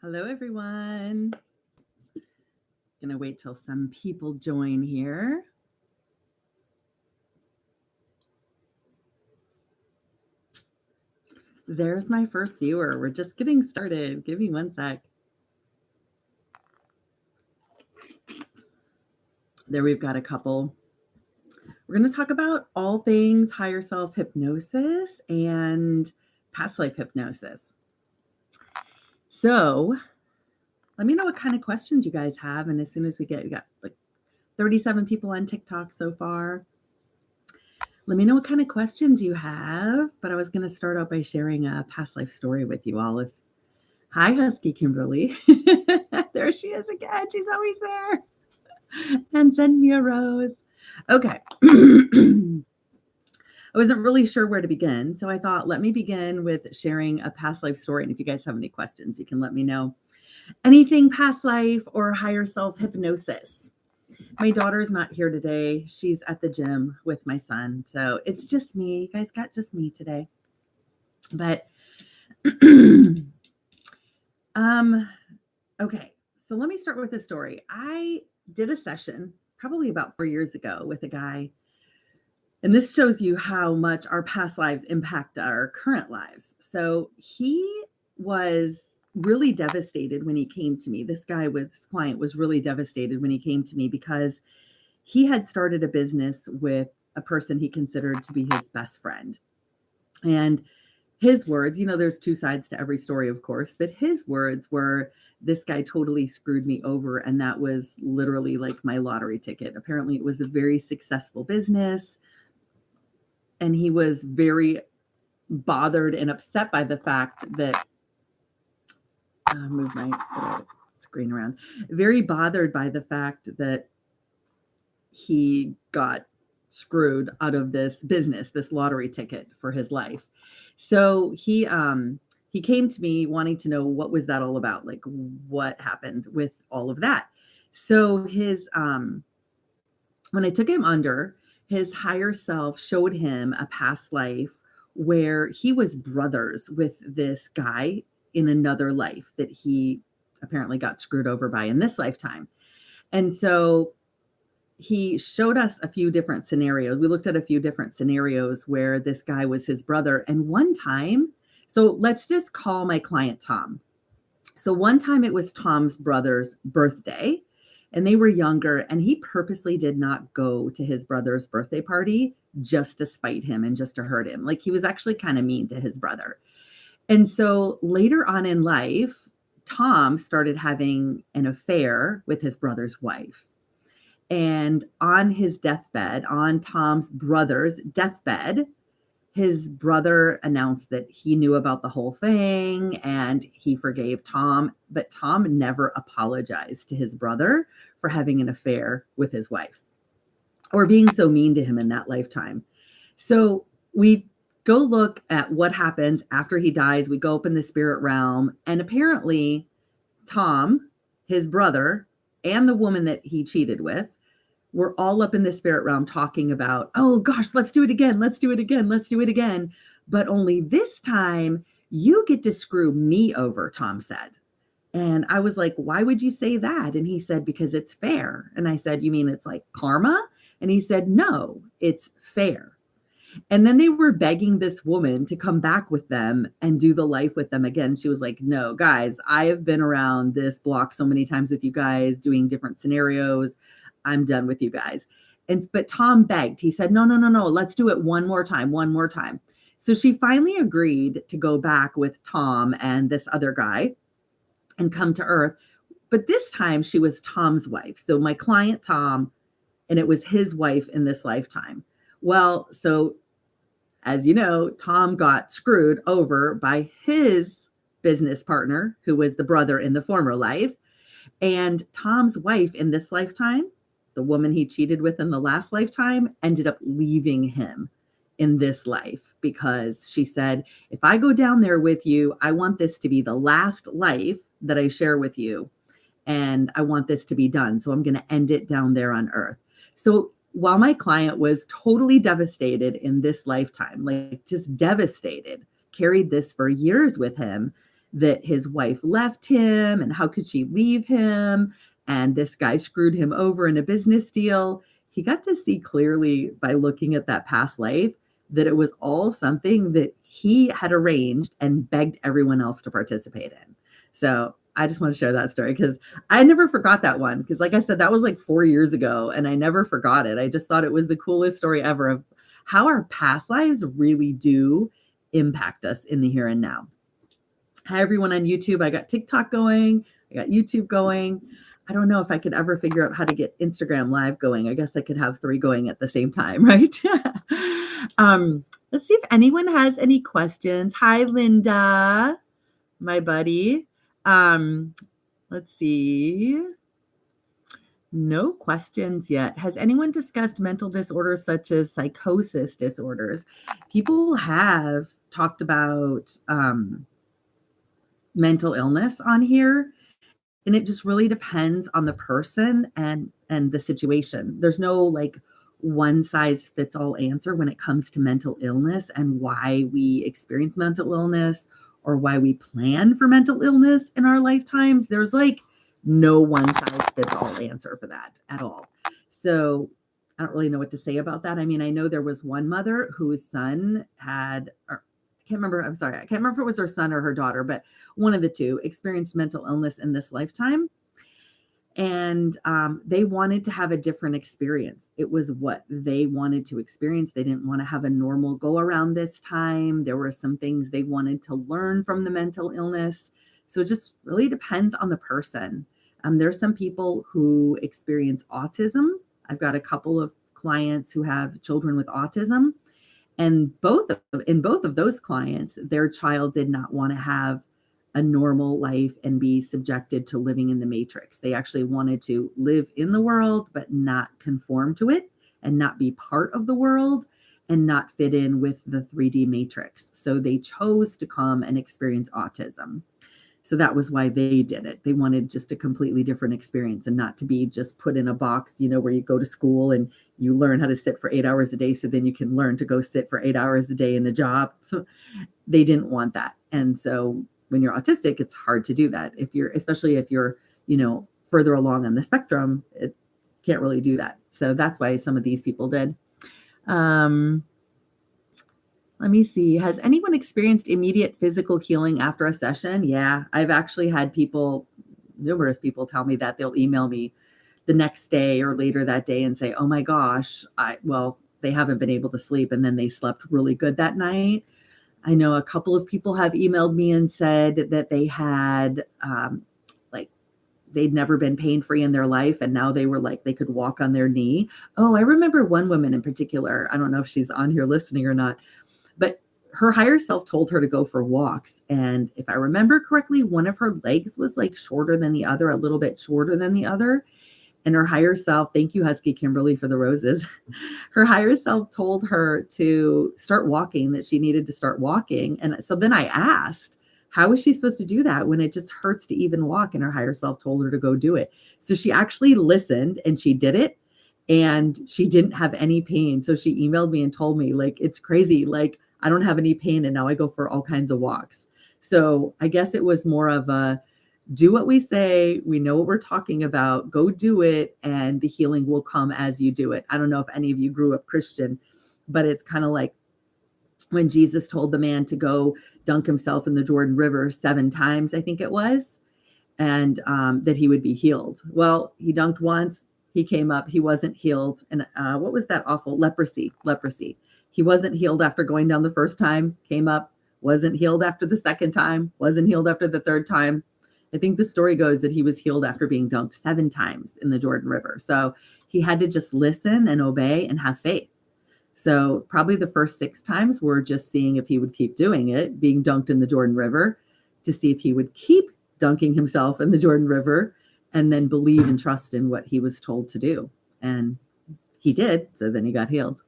Hello, everyone. Gonna wait till some people join here. There's my first viewer. We're just getting started. Give me one sec. There we've got a couple. We're going to talk about all things higher self hypnosis and past life hypnosis. So let me know what kind of questions you guys have. And as soon as we got like 37 people on TikTok so far. Let me know what kind of questions you have. But I was going to start out by sharing a past life story with you all. Hi, Husky Kimberly. There she is again. She's always there. And send me a rose. Okay. I wasn't really sure where to begin. So I thought, let me begin with sharing a past life story. And if you guys have any questions, you can let me know. Anything past life or higher self hypnosis. My daughter's not here today. She's at the gym with my son. So it's just me. You guys got just me today. But okay. So let me start with a story. I did a session probably about 4 years ago with a guy. And this shows you how much our past lives impact our current lives. So he was really devastated when he came to me. This client was really devastated when he came to me because he had started a business with a person he considered to be his best friend. And his words, there's two sides to every story, of course, but his words were, this guy totally screwed me over. And that was literally like my lottery ticket. Apparently it was a very successful business. And he was very bothered and upset by the fact that move my screen around. Very bothered by the fact that he got screwed out of this business, this lottery ticket for his life. So he came to me wanting to know what was that all about, like what happened with all of that. So his when I took him under, his higher self showed him a past life where he was brothers with this guy in another life that he apparently got screwed over by in this lifetime. And so he showed us a few different scenarios. We looked at a few different scenarios where this guy was his brother. And one time, so let's just call my client Tom. So one time it was Tom's brother's birthday and they were younger, and he purposely did not go to his brother's birthday party just to spite him and just to hurt him. Like he was actually kind of mean to his brother. And so later on in life, Tom started having an affair with his brother's wife. And on his deathbed, on Tom's brother's deathbed, his brother announced that he knew about the whole thing and he forgave Tom, but Tom never apologized to his brother for having an affair with his wife or being so mean to him in that lifetime. So we go look at what happens after he dies. We go up in the spirit realm, and apparently Tom, his brother, and the woman that he cheated with were all up in the spirit realm talking about, oh gosh, let's do it again. Let's do it again. Let's do it again. But only this time you get to screw me over, Tom said. And I was like, why would you say that? And he said, because it's fair. And I said, you mean it's like karma? And he said, no, it's fair. And then they were begging this woman to come back with them and do the life with them again. She was like, no, guys, I have been around this block so many times with you guys doing different scenarios. I'm done with you guys. But Tom begged. He said, no, let's do it one more time. So she finally agreed to go back with Tom and this other guy and come to Earth. But this time she was Tom's wife. So my client, Tom, and it was his wife in this lifetime. Well, so as you know, Tom got screwed over by his business partner, who was the brother in the former life. And Tom's wife in this lifetime, the woman he cheated with in the last lifetime, ended up leaving him in this life because she said, if I go down there with you, I want this to be the last life that I share with you. And I want this to be done. So I'm going to end it down there on Earth. So while my client was totally devastated in this lifetime, like just devastated, carried this for years with him, that his wife left him and how could she leave him? And this guy screwed him over in a business deal. He got to see clearly by looking at that past life that it was all something that he had arranged and begged everyone else to participate in. So I just want to share that story because I never forgot that one. Because, like I said, that was like 4 years ago and I never forgot it. I just thought it was the coolest story ever of how our past lives really do impact us in the here and now. Hi, everyone on YouTube. I got TikTok going, I got YouTube going. I don't know if I could ever figure out how to get Instagram live going. I guess I could have 3 going at the same time, right? Let's see if anyone has any questions. Hi, Linda, my buddy. Let's see. No questions yet. Has anyone discussed mental disorders such as psychosis disorders? People have talked about mental illness on here, and it just really depends on the person and the situation. There's no like one size fits all answer when it comes to mental illness and why we experience mental illness or why we plan for mental illness in our lifetimes. There's like no one size fits all answer for that at all. So I don't really know what to say about that. I mean, I know there was one mother whose son had, or I can't remember. I'm sorry. I can't remember if it was her son or her daughter, but one of the two experienced mental illness in this lifetime. And they wanted to have a different experience. It was what they wanted to experience. They didn't want to have a normal go around this time. There were some things they wanted to learn from the mental illness. So it just really depends on the person. There's some people who experience autism. I've got a couple of clients who have children with autism. And in both of those clients, their child did not want to have a normal life and be subjected to living in the matrix. They actually wanted to live in the world, but not conform to it and not be part of the world and not fit in with the 3D matrix. So they chose to come and experience autism. So that was why they did it. They wanted just a completely different experience and not to be just put in a box, where you go to school and you learn how to sit for 8 hours a day. So then you can learn to go sit for 8 hours a day in a job. They didn't want that. And so when you're autistic, it's hard to do that. Especially if you're, further along on the spectrum, it can't really do that. So that's why some of these people did. Let me see. Has anyone experienced immediate physical healing after a session? Yeah, I've actually had numerous people tell me that. They'll email me the next day or later that day and say, oh my gosh, they haven't been able to sleep. And then they slept really good that night. I know a couple of people have emailed me and said that they had, they'd never been pain-free in their life. And now they were like, they could walk on their knee. Oh, I remember one woman in particular. I don't know if she's on here listening or not, but her higher self told her to go for walks. And if I remember correctly, one of her legs was like shorter than the other, a little bit shorter than the other. And her higher self, thank you, Husky Kimberly, for the roses. Her higher self told her to start walking, that she needed to start walking. And so then I asked, how is she supposed to do that when it just hurts to even walk? And her higher self told her to go do it. So she actually listened and she did it. And she didn't have any pain. So she emailed me and told me, like, it's crazy. Like, I don't have any pain. And now I go for all kinds of walks. So I guess it was more of a, do what we say. We know what we're talking about. Go do it. And the healing will come as you do it. I don't know if any of you grew up Christian, but it's kind of like when Jesus told the man to go dunk himself in the Jordan River 7 times, I think it was, and that he would be healed. Well, he dunked once, he came up, he wasn't healed. And what was that awful? Leprosy. He wasn't healed after going down the first time, came up, wasn't healed after the second time, wasn't healed after the third time. I think the story goes that he was healed after being dunked 7 times in the Jordan River. So he had to just listen and obey and have faith. So probably the first 6 times were just seeing if he would keep doing it, being dunked in the Jordan River, to see if he would keep dunking himself in the Jordan River and then believe and trust in what he was told to do. And he did. So then he got healed.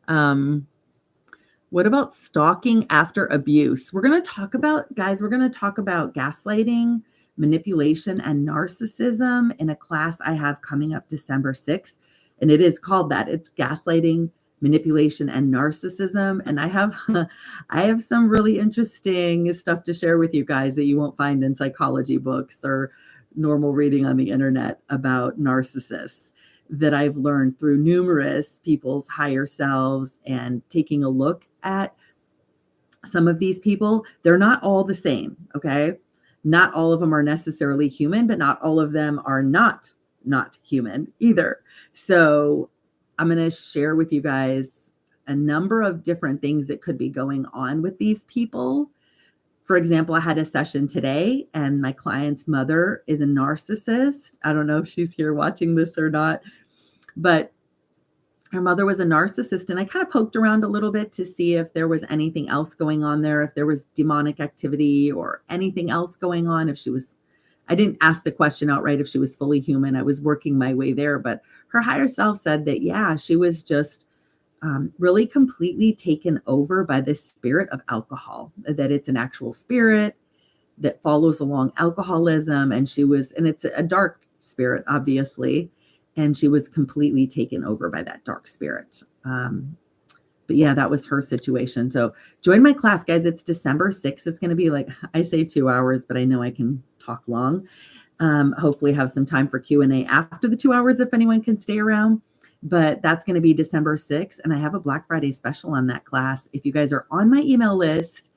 What about stalking after abuse? We're going to talk about gaslighting, manipulation, and narcissism in a class I have coming up December 6th. And it is called that. It's gaslighting, manipulation and narcissism. And I have I have some really interesting stuff to share with you guys that you won't find in psychology books or normal reading on the internet about narcissists that I've learned through numerous people's higher selves and taking a look at some of these people. They're not all the same, okay? Not all of them are necessarily human, but not all of them are not human either. So I'm going to share with you guys a number of different things that could be going on with these people. For example, I had a session today and my client's mother is a narcissist. I don't know if she's here watching this or not, but her mother was a narcissist, and I kind of poked around a little bit to see if there was anything else going on there, if there was demonic activity or anything else going on, if she was, I didn't ask the question outright if she was fully human. I was working my way there, but her higher self said that, yeah, she was just really completely taken over by this spirit of alcohol, that it's an actual spirit that follows along alcoholism. And she was, and it's a dark spirit, obviously. And she was completely taken over by that dark spirit. But yeah, that was her situation. So join my class, guys. It's December 6th. It's going to be like, I say 2 hours, but I know I can talk long. Hopefully have some time for Q&A after the 2 hours if anyone can stay around. But that's going to be December 6th. And I have a Black Friday special on that class. If you guys are on my email list,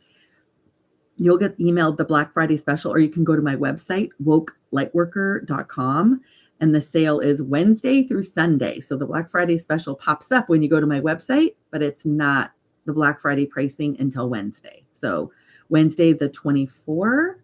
you'll get emailed the Black Friday special, or you can go to my website, wokelightworker.com. And the sale is Wednesday through Sunday. So the Black Friday special pops up when you go to my website, but it's not the Black Friday pricing until Wednesday. So Wednesday, the 24th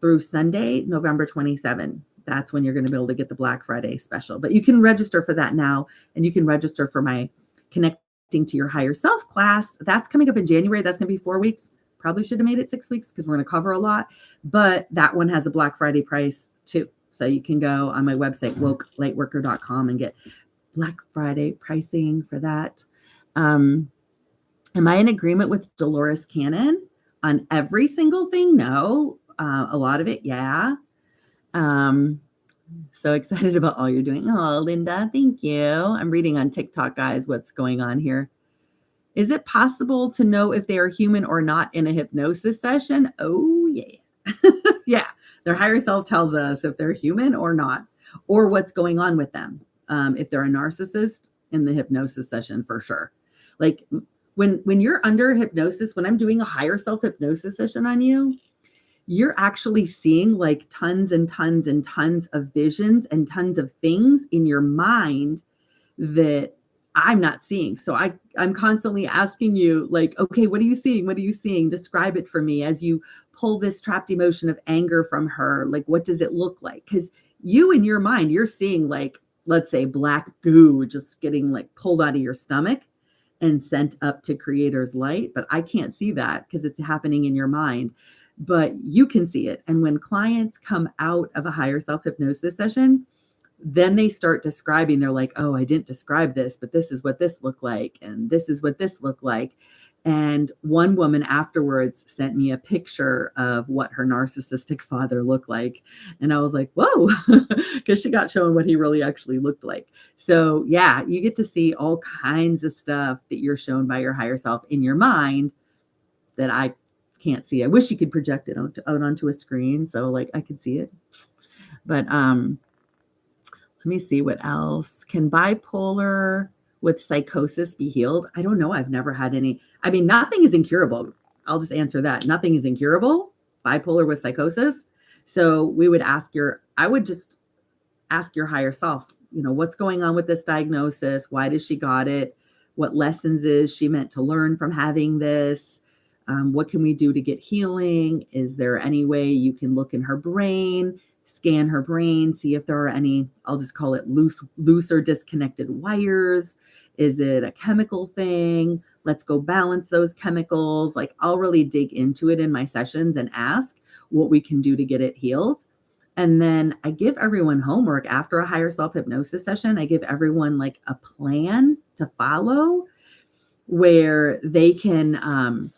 through Sunday, November 27. That's when you're going to be able to get the Black Friday special. But you can register for that now, and you can register for my Connecting to Your Higher Self class. That's coming up in January. That's going to be 4 weeks. Probably should have made it 6 weeks because we're going to cover a lot. But that one has a Black Friday price too. So you can go on my website, wokelightworker.com, and get Black Friday pricing for that. Am I in agreement with Dolores Cannon on every single thing? No. A lot of it, yeah. So excited about all you're doing. Oh, Linda, thank you. I'm reading on TikTok, guys, what's going on here. Is it possible to know if they are human or not in a hypnosis session? Oh, yeah. Yeah. Their higher self tells us if they're human or not, or what's going on with them. If they're a narcissist in the hypnosis session, for sure. Like when you're under hypnosis, when I'm doing a higher self hypnosis session on you, you're actually seeing like tons and tons and tons of visions and tons of things in your mind that I'm not seeing. So I'm constantly asking you, like, okay, what are you seeing? What are you seeing? Describe it for me as you pull this trapped emotion of anger from her. Like, what does it look like? Because you in your mind, you're seeing like, let's say black goo just getting like pulled out of your stomach and sent up to Creator's light. But I can't see that because it's happening in your mind. But you can see it. And when clients come out of a higher self hypnosis session, then they start describing, they're like, oh, I didn't describe this, but this is what this looked like. And this is what this looked like. And one woman afterwards sent me a picture of what her narcissistic father looked like. And I was like, whoa, because she got shown what he really actually looked like. So yeah, you get to see all kinds of stuff that you're shown by your higher self in your mind that I can't see. I wish you could project it out onto a screen so like I could see it. But let me see what else. Can bipolar with psychosis be healed? I don't know. I've never had any. I mean, nothing is incurable. I'll just answer that. Nothing is incurable. Bipolar with psychosis. So I would just ask your higher self, what's going on with this diagnosis? Why does she got it? What lessons is she meant to learn from having this? What can we do to get healing? Is there any way you can look in her brain, scan her brain, see if there are any, I'll just call it loose or disconnected wires? Is it a chemical thing? Let's go balance those chemicals. Like I'll really dig into it in my sessions and ask what we can do to get it healed. And then I give everyone homework after a higher self hypnosis session. I give everyone like a plan to follow where they can,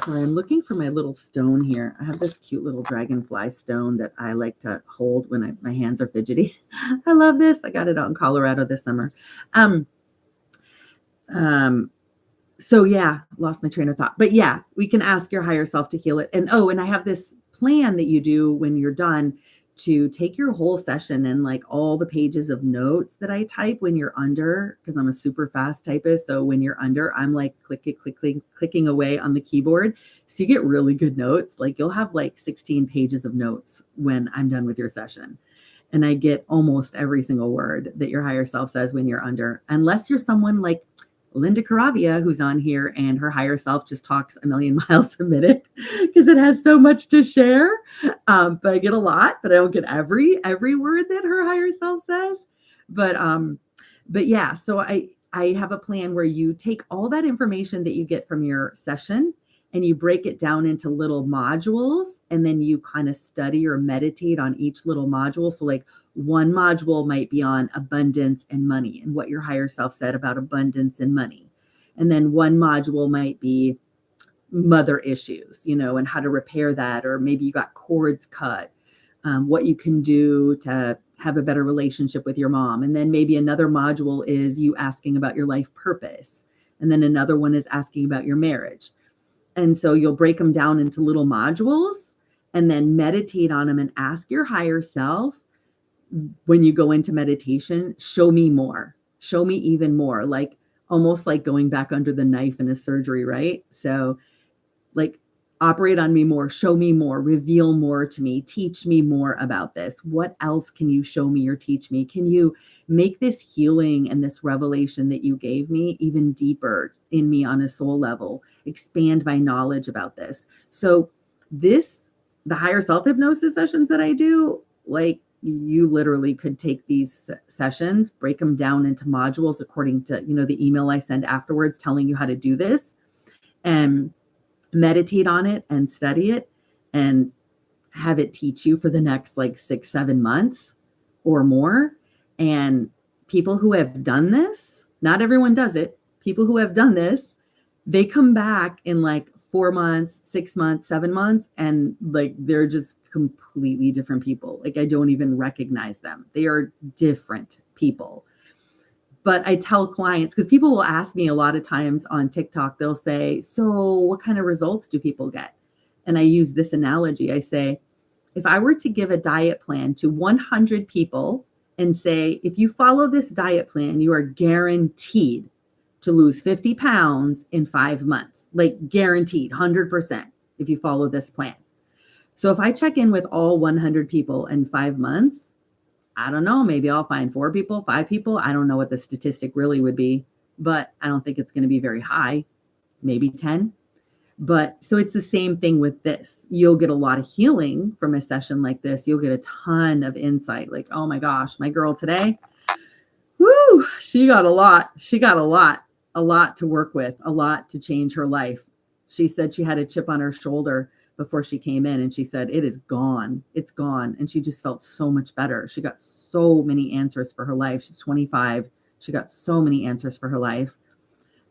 sorry, I'm looking for my little stone here. I have this cute little dragonfly stone that I like to hold when my hands are fidgety. I love this. I got it out in Colorado this summer. So yeah, lost my train of thought. But yeah, we can ask your higher self to heal it. And oh, and I have this plan that you do when you're done to take your whole session and like all the pages of notes that I type when you're under, because I'm a super fast typist. So when you're under, I'm like clicking away on the keyboard. So you get really good notes. Like you'll have like 16 pages of notes when I'm done with your session. And I get almost every single word that your higher self says when you're under, unless you're someone like Linda Caravia, who's on here, and her higher self just talks a million miles a minute because it has so much to share. But I get a lot, but I don't get every word that her higher self says. But yeah, so I have a plan where you take all that information that you get from your session and you break it down into little modules, and then you kind of study or meditate on each little module. So like one module might be on abundance and money and what your higher self said about abundance and money. And then one module might be mother issues, and how to repair that, or maybe you got cords cut, what you can do to have a better relationship with your mom. And then maybe another module is you asking about your life purpose. And then another one is asking about your marriage. And so you'll break them down into little modules and then meditate on them and ask your higher self when you go into meditation, show me more, show me even more, like almost like going back under the knife in a surgery, right? So like operate on me more, show me more, reveal more to me, teach me more about this. What else can you show me or teach me? Can you make this healing and this revelation that you gave me even deeper in me on a soul level? Expand my knowledge about this. So the higher self hypnosis sessions that I do, like you literally could take these sessions, break them down into modules according to, the email I send afterwards telling you how to do this, and meditate on it and study it and have it teach you for the next like 6-7 months or more. And people who have done this, not everyone does it, people who have done this, they come back in like 4 months, 6 months, 7 months, and like they're just completely different people. Like I don't even recognize them. They are different people. But I tell clients, because people will ask me a lot of times on TikTok, they'll say, so what kind of results do people get? And I use this analogy. I say, if I were to give a diet plan to 100 people and say, if you follow this diet plan, you are guaranteed to lose 50 pounds in 5 months, like guaranteed 100% if you follow this plan. So if I check in with all 100 people in 5 months, I don't know, maybe I'll find 4 people, 5 people. I don't know what the statistic really would be, but I don't think it's going to be very high, maybe 10. But so it's the same thing with this. You'll get a lot of healing from a session like this. You'll get a ton of insight. Like, oh my gosh, my girl today, whoo, she got a lot. She got a lot to work with, a lot to change her life. She said she had a chip on her shoulder before she came in, and she said, it is gone. It's gone. And she just felt so much better. She got so many answers for her life. She's 25. She got so many answers for her life.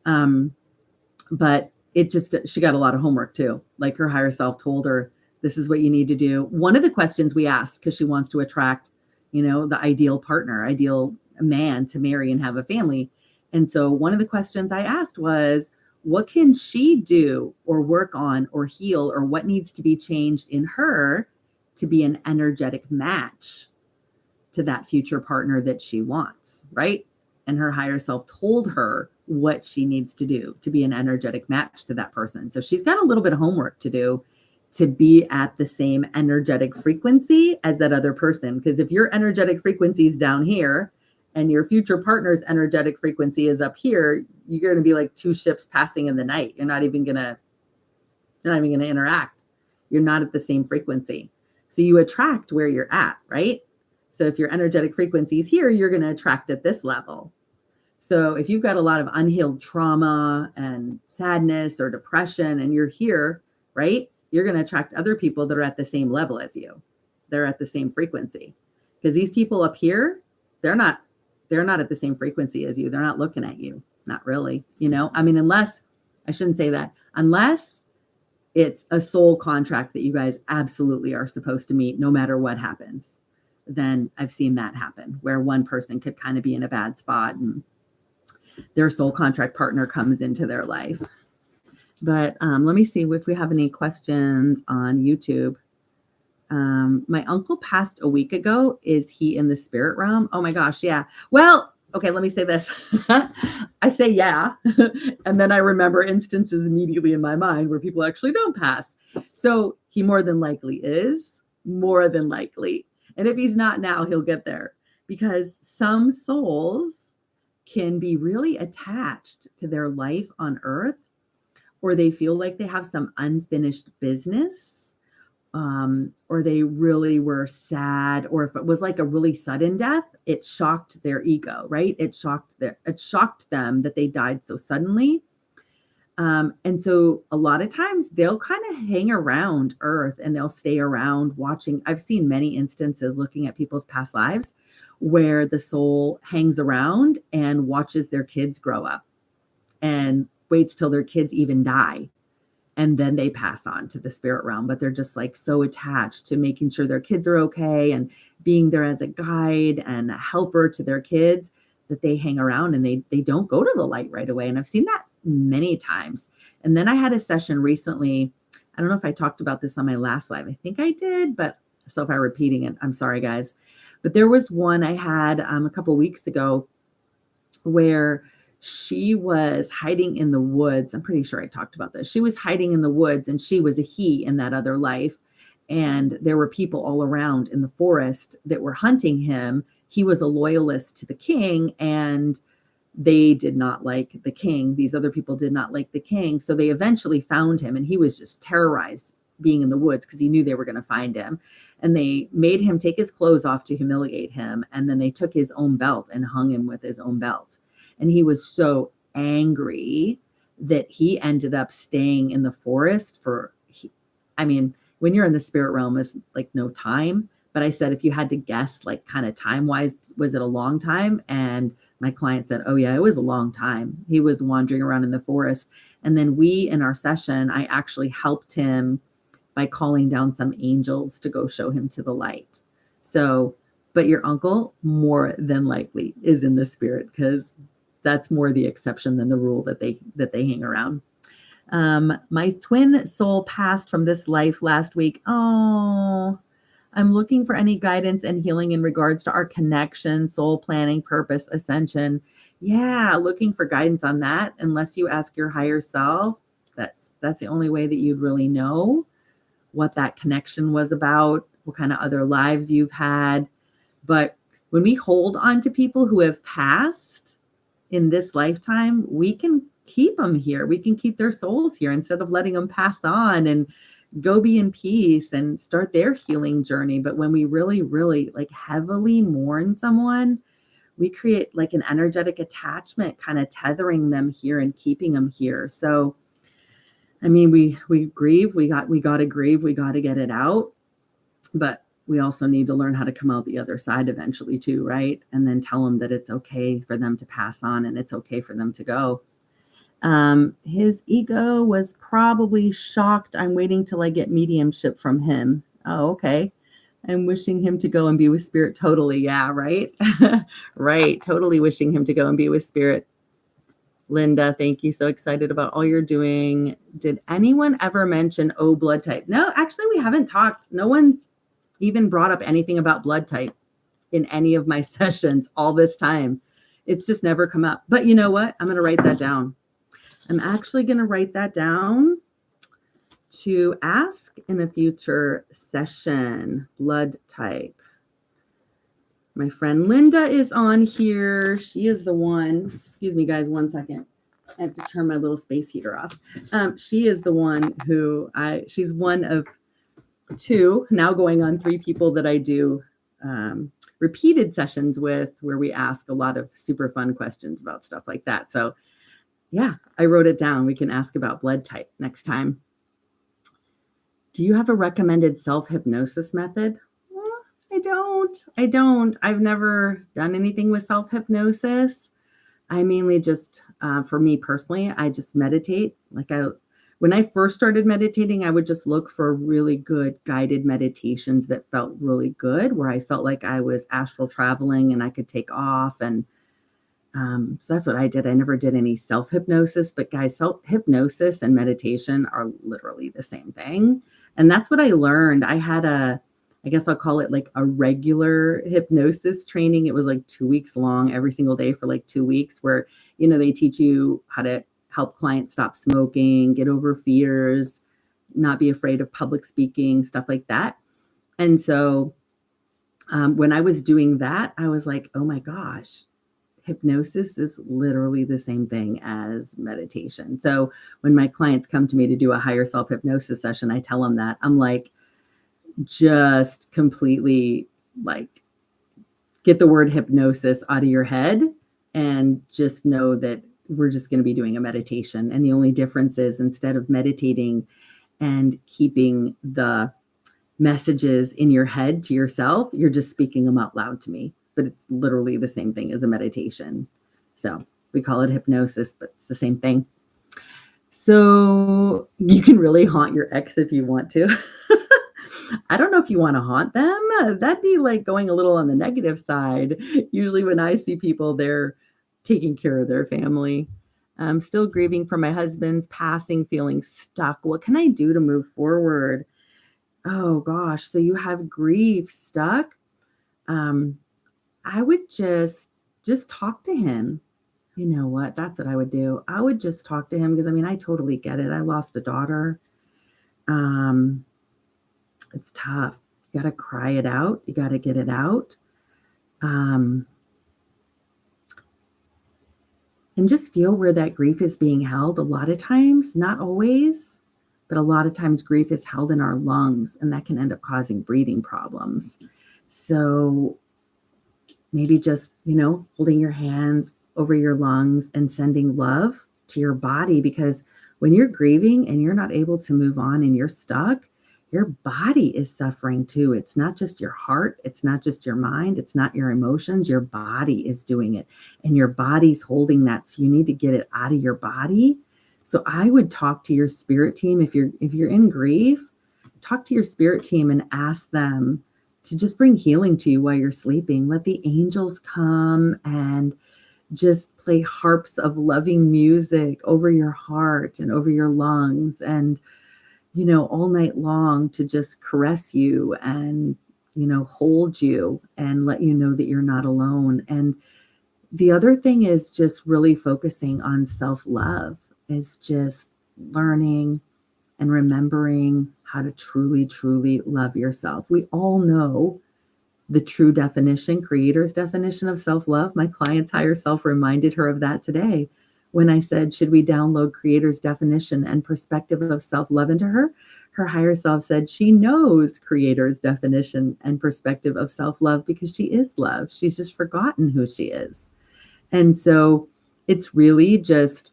But she got a lot of homework too. Like her higher self told her, this is what you need to do. One of the questions we asked, because she wants to attract, the ideal partner, ideal man to marry and have a family. And so one of the questions I asked was, what can she do or work on or heal, or what needs to be changed in her to be an energetic match to that future partner that she wants, right? And her higher self told her what she needs to do to be an energetic match to that person. So she's got a little bit of homework to do to be at the same energetic frequency as that other person. Because if your energetic frequency is down here and your future partner's energetic frequency is up here, you're going to be like two ships passing in the night. You're not even going to interact. You're not at the same frequency. So you attract where you're at, right? So if your energetic frequency is here, you're going to attract at this level. So if you've got a lot of unhealed trauma and sadness or depression and you're here, right, you're going to attract other people that are at the same level as you. They're at the same frequency. Because these people up here, they're not at the same frequency as you. They're not looking at you. Not really, I mean, unless it's a soul contract that you guys absolutely are supposed to meet no matter what happens. Then I've seen that happen where one person could kind of be in a bad spot. And their soul contract partner comes into their life. But let me see if we have any questions on YouTube. My uncle passed a week ago. Is he in the spirit realm? Oh my gosh, yeah. Well, okay, let me say this. I say yeah, and then I remember instances immediately in my mind where people actually don't pass. So he more than likely is, more than likely. And if he's not now, he'll get there, because some souls can be really attached to their life on earth, or they feel like they have some unfinished business, or they really were sad, or if it was like a really sudden death, it shocked their ego, right? It shocked them that they died so suddenly. And so a lot of times they'll kind of hang around Earth and they'll stay around watching. I've seen many instances looking at people's past lives where the soul hangs around and watches their kids grow up and waits till their kids even die. And then they pass on to the spirit realm, but they're just like so attached to making sure their kids are okay and being there as a guide and a helper to their kids, that they hang around and they don't go to the light right away. And I've seen that many times. And then I had a session recently. I don't know if I talked about this on my last live. I think I did, but so if I'm repeating it, I'm sorry, guys. But there was one I had a couple weeks ago where she was hiding in the woods. I'm pretty sure I talked about this. She was hiding in the woods, and she was a he in that other life. And there were people all around in the forest that were hunting him. He was a loyalist to the king, and they did not like the king. These other people did not like the king. So they eventually found him, and he was just terrorized being in the woods because he knew they were going to find him. And they made him take his clothes off to humiliate him. And then they took his own belt and hung him with his own belt. And he was so angry that he ended up staying in the forest when you're in the spirit realm, it's like no time. But I said, if you had to guess, like kind of time wise, was it a long time? And my client said, oh yeah, it was a long time. He was wandering around in the forest. And then in our session, I actually helped him by calling down some angels to go show him to the light. So, but your uncle more than likely is in the spirit, because that's more the exception than the rule that they hang around. My twin soul passed from this life last week. Oh, I'm looking for any guidance and healing in regards to our connection, soul planning, purpose, ascension. Yeah, looking for guidance on that. Unless you ask your higher self, that's the only way that you'd really know what that connection was about, what kind of other lives you've had. But when we hold on to people who have passed in this lifetime, we can keep them here. We can keep their souls here instead of letting them pass on and go be in peace and start their healing journey. But when we really, really like heavily mourn someone, we create like an energetic attachment, kind of tethering them here and keeping them here. So, I mean, we grieve, we got to grieve, we got to get it out, but we also need to learn how to come out the other side eventually too, right? And then tell them that it's okay for them to pass on and it's okay for them to go. His ego was probably shocked. I'm waiting till I get mediumship from him. Oh, okay. I'm wishing him to go and be with spirit. Totally. Yeah. Right. Right. Totally wishing him to go and be with spirit. Linda, thank you. So excited about all you're doing. Did anyone ever mention blood type? No, actually we haven't talked. No one's even brought up anything about blood type in any of my sessions all this time. It's just never come up. But you know what? I'm going to write that down. I'm actually going to write that down to ask in a future session. Blood type. My friend Linda is on here. She is the one. Excuse me, guys, 1 second. I have to turn my little space heater off. She is the one who she's one of 2, now going on 3 people that I do repeated sessions with, where we ask a lot of super fun questions about stuff like that. So yeah, I wrote it down. We can ask about blood type next time. Do you have a recommended self-hypnosis method? I don't. I've never done anything with self-hypnosis. I mainly just, for me personally, I just meditate. When I first started meditating, I would just look for really good guided meditations that felt really good, where I felt like I was astral traveling and I could take off. And So that's what I did. I never did any self-hypnosis, but guys, self-hypnosis and meditation are literally the same thing. And that's what I learned. I guess I'll call it like a regular hypnosis training. It was like 2 weeks long every single day for like 2 weeks where, they teach you how to help clients stop smoking, get over fears, not be afraid of public speaking, stuff like that. And so when I was doing that, I was like, oh my gosh, hypnosis is literally the same thing as meditation. So when my clients come to me to do a higher self hypnosis session, I tell them that. I'm like, just completely like get the word hypnosis out of your head and just know that we're just going to be doing a meditation. And the only difference is instead of meditating and keeping the messages in your head to yourself, you're just speaking them out loud to me. But it's literally the same thing as a meditation. So we call it hypnosis, but it's the same thing. So you can really haunt your ex if you want to. I don't know if you want to haunt them. That'd be like going a little on the negative side. Usually when I see people, they're taking care of their family. I'm still grieving for my husband's passing, feeling stuck. What can I do to move forward? Oh gosh, so you have grief stuck. I would just talk to him. You know what? That's what I would do. I would just talk to him because I totally get it. I lost a daughter. It's tough. You got to cry it out. You got to get it out. And just feel where that grief is being held. A lot of times, not always, but a lot of times grief is held in our lungs, and that can end up causing breathing problems. So maybe just, holding your hands over your lungs and sending love to your body, because when you're grieving and you're not able to move on and you're stuck, your body is suffering too. It's not just your heart. It's not just your mind. It's not your emotions. Your body is doing it, and your body's holding that. So you need to get it out of your body. So I would talk to your spirit team. If you're in grief, talk to your spirit team and ask them to just bring healing to you while you're sleeping. Let the angels come and just play harps of loving music over your heart and over your lungs, and all night long to just caress you and hold you and let you know that you're not alone. And the other thing is just really focusing on self-love, is just learning and remembering how to truly, truly love yourself. We all know the true definition, Creator's definition of self-love. My client's higher self reminded her of that today when I said, should we download Creator's definition and perspective of self-love into her? Her higher self said she knows Creator's definition and perspective of self-love because she is love. She's just forgotten who she is. And so it's really just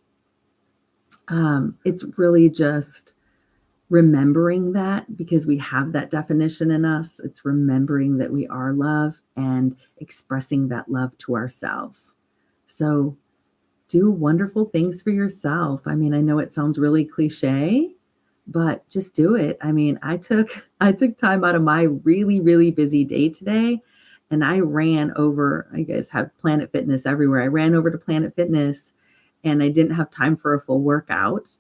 remembering that, because we have that definition in us. It's remembering that we are love and expressing that love to ourselves. So do wonderful things for yourself. I know it sounds really cliche, but just do it. I took time out of my really, really busy day today, and I ran over. You guys have Planet Fitness everywhere. I ran over to Planet Fitness, and I didn't have time for a full workout.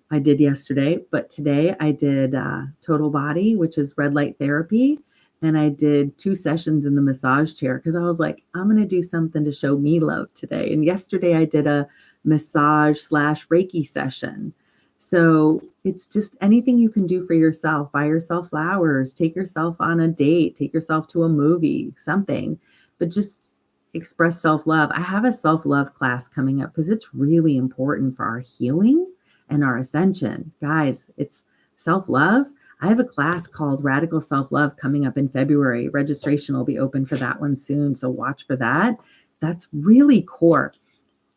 I did yesterday, but today I did total body, which is red light therapy. And I did 2 sessions in the massage chair because I was like, I'm going to do something to show me love today. And yesterday I did a massage / Reiki session. So it's just anything you can do for yourself. Buy yourself flowers, take yourself on a date, take yourself to a movie, something, but just express self-love. I have a self-love class coming up because it's really important for our healing and our ascension. Guys, it's self-love. I have a class called Radical Self-Love coming up in February. Registration will be open for that one soon, so watch for that. That's really core.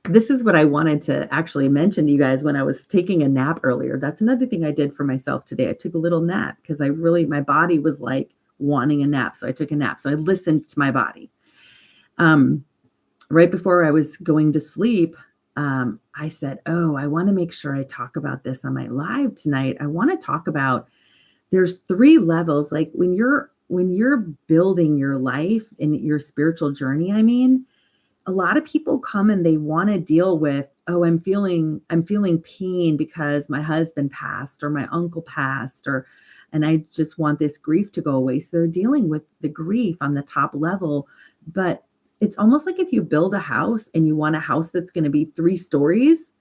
This is what I wanted to actually mention to you guys when I was taking a nap earlier. That's another thing I did for myself today. I took a little nap because my body was like wanting a nap. So I took a nap. So I listened to my body. Right before I was going to sleep, I said, I want to make sure I talk about this on my live tonight. I want to talk about, there's 3 levels. Like when you're building your life and your spiritual journey, a lot of people come and they want to deal with, oh, I'm feeling pain because my husband passed or my uncle passed, or and I just want this grief to go away. So they're dealing with the grief on the top level. But it's almost like if you build a house and you want a house that's going to be 3 stories,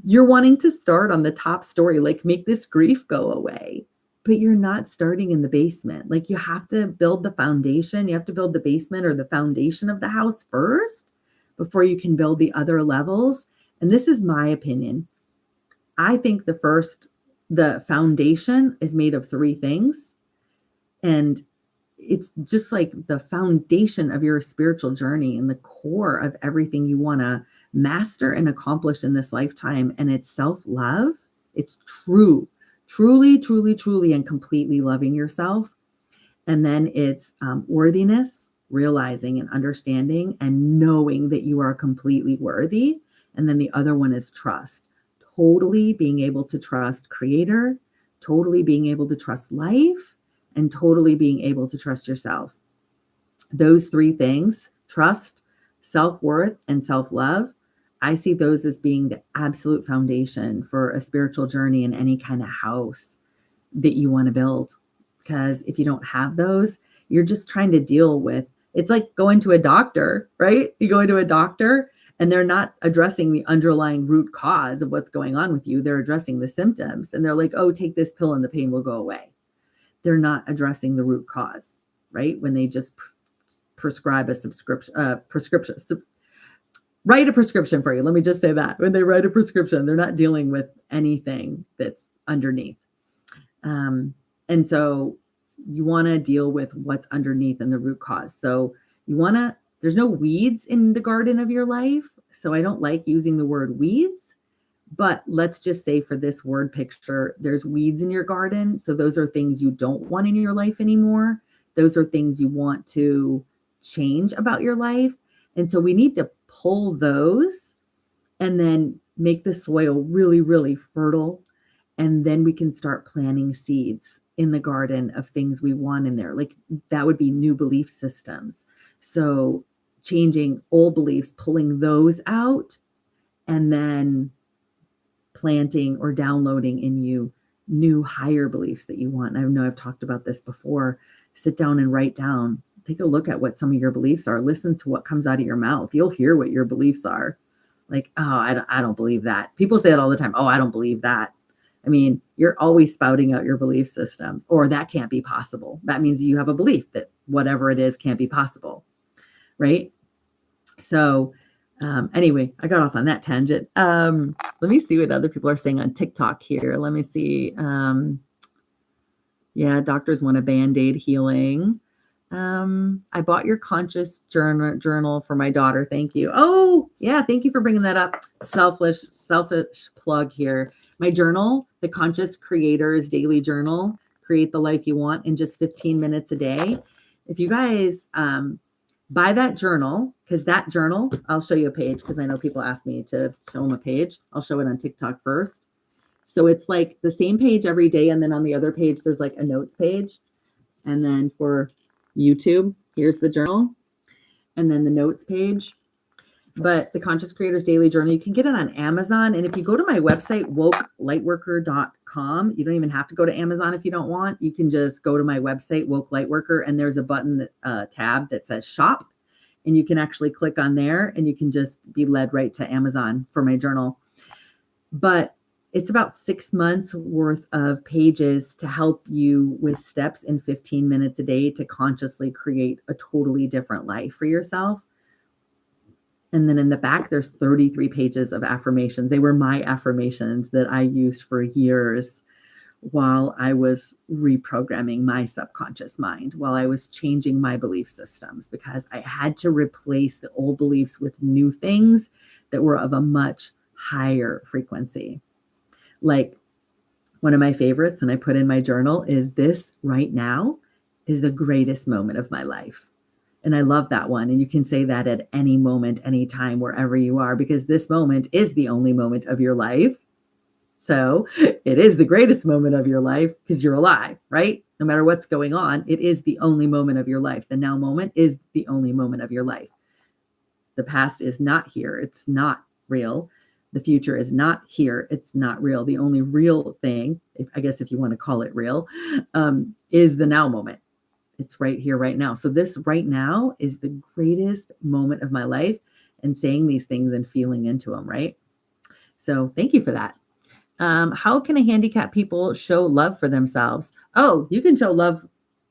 you're wanting to start on the top story, like make this grief go away. But you're not starting in the basement. Like you have to build the foundation. You have to build the basement or the foundation of the house first before you can build the other levels. And this is my opinion. I think the foundation is made of 3 things. And it's just like the foundation of your spiritual journey and the core of everything you want to master and accomplish in this lifetime. And it's self-love. It's truly, truly, truly, and completely loving yourself. And then it's worthiness, realizing and understanding and knowing that you are completely worthy. And then the other one is trust, totally being able to trust Creator, totally being able to trust life, and totally being able to trust yourself. Those 3 things, trust, self-worth, and self-love, I see those as being the absolute foundation for a spiritual journey in any kind of house that you want to build. Because if you don't have those, you're just trying to deal with, it's like going to a doctor, right? You go into a doctor and they're not addressing the underlying root cause of what's going on with you. They're addressing the symptoms and they're like, oh, take this pill and the pain will go away. They're not addressing the root cause, right? When they just prescribe a prescription, write a prescription for you. Let me just say that. When they write a prescription, they're not dealing with anything that's underneath. And so you want to deal with what's underneath and the root cause. So there's no weeds in the garden of your life. So I don't like using the word weeds, but let's just say for this word picture, there's weeds in your garden. So those are things you don't want in your life anymore. Those are things you want to change about your life. And so we need to pull those and then make the soil really, really fertile. And then we can start planting seeds in the garden of things we want in there. Like that would be new belief systems. So changing old beliefs, pulling those out, and then planting or downloading in you new higher beliefs that you want. And I know I've talked about this before. Sit down and write down. Take a look at what some of your beliefs are. Listen to what comes out of your mouth. You'll hear what your beliefs are. Like, oh, I don't believe that. People say it all the time. Oh, I don't believe that. I mean, you're always spouting out your belief systems, or that can't be possible. That means you have a belief that whatever it is can't be possible, right? So anyway, I got off on that tangent. Let me see what other people are saying on TikTok here. Let me see. Yeah, doctors want a Band-Aid healing. I bought your conscious journal for my daughter. Thank you. Oh, yeah. Thank you for bringing that up. Selfish plug here. My journal, the Conscious Creators Daily Journal, Create the Life You Want in just 15 minutes a day. If you guys buy that journal, because that journal, I'll show you a page because I know people ask me to show them a page. I'll show it on TikTok first. So it's like the same page every day. And then on the other page, there's like a notes page. And then for YouTube, here's the journal. And then the notes page. But the Conscious Creators Daily Journal, you can get it on Amazon. And if you go to my website, wokelightworker.com, you don't even have to go to Amazon if you don't want. You can just go to my website, Woke Lightworker, and there's a button, tab that says shop. And you can actually click on there and you can just be led right to Amazon for my journal. But it's about 6 months worth of pages to help you with steps in 15 minutes a day to consciously create a totally different life for yourself. And then in the back, there's 33 pages of affirmations. They were my affirmations that I used for years while I was reprogramming my subconscious mind, while I was changing my belief systems, because I had to replace the old beliefs with new things that were of a much higher frequency. Like one of my favorites, and I put in my journal, is this right now is the greatest moment of my life. And I love that one. And you can say that at any moment, anytime, wherever you are, because this moment is the only moment of your life. So it is the greatest moment of your life because you're alive, right? No matter what's going on, it is the only moment of your life. The now moment is the only moment of your life. The past is not here. It's not real. The future is not here. It's not real. The only real thing, I guess if you want to call it real, is the now moment. It's right here, right now. So this right now is the greatest moment of my life, and saying these things and feeling into them, right? So thank you for that. How can a handicapped people show love for themselves? Oh, you can show love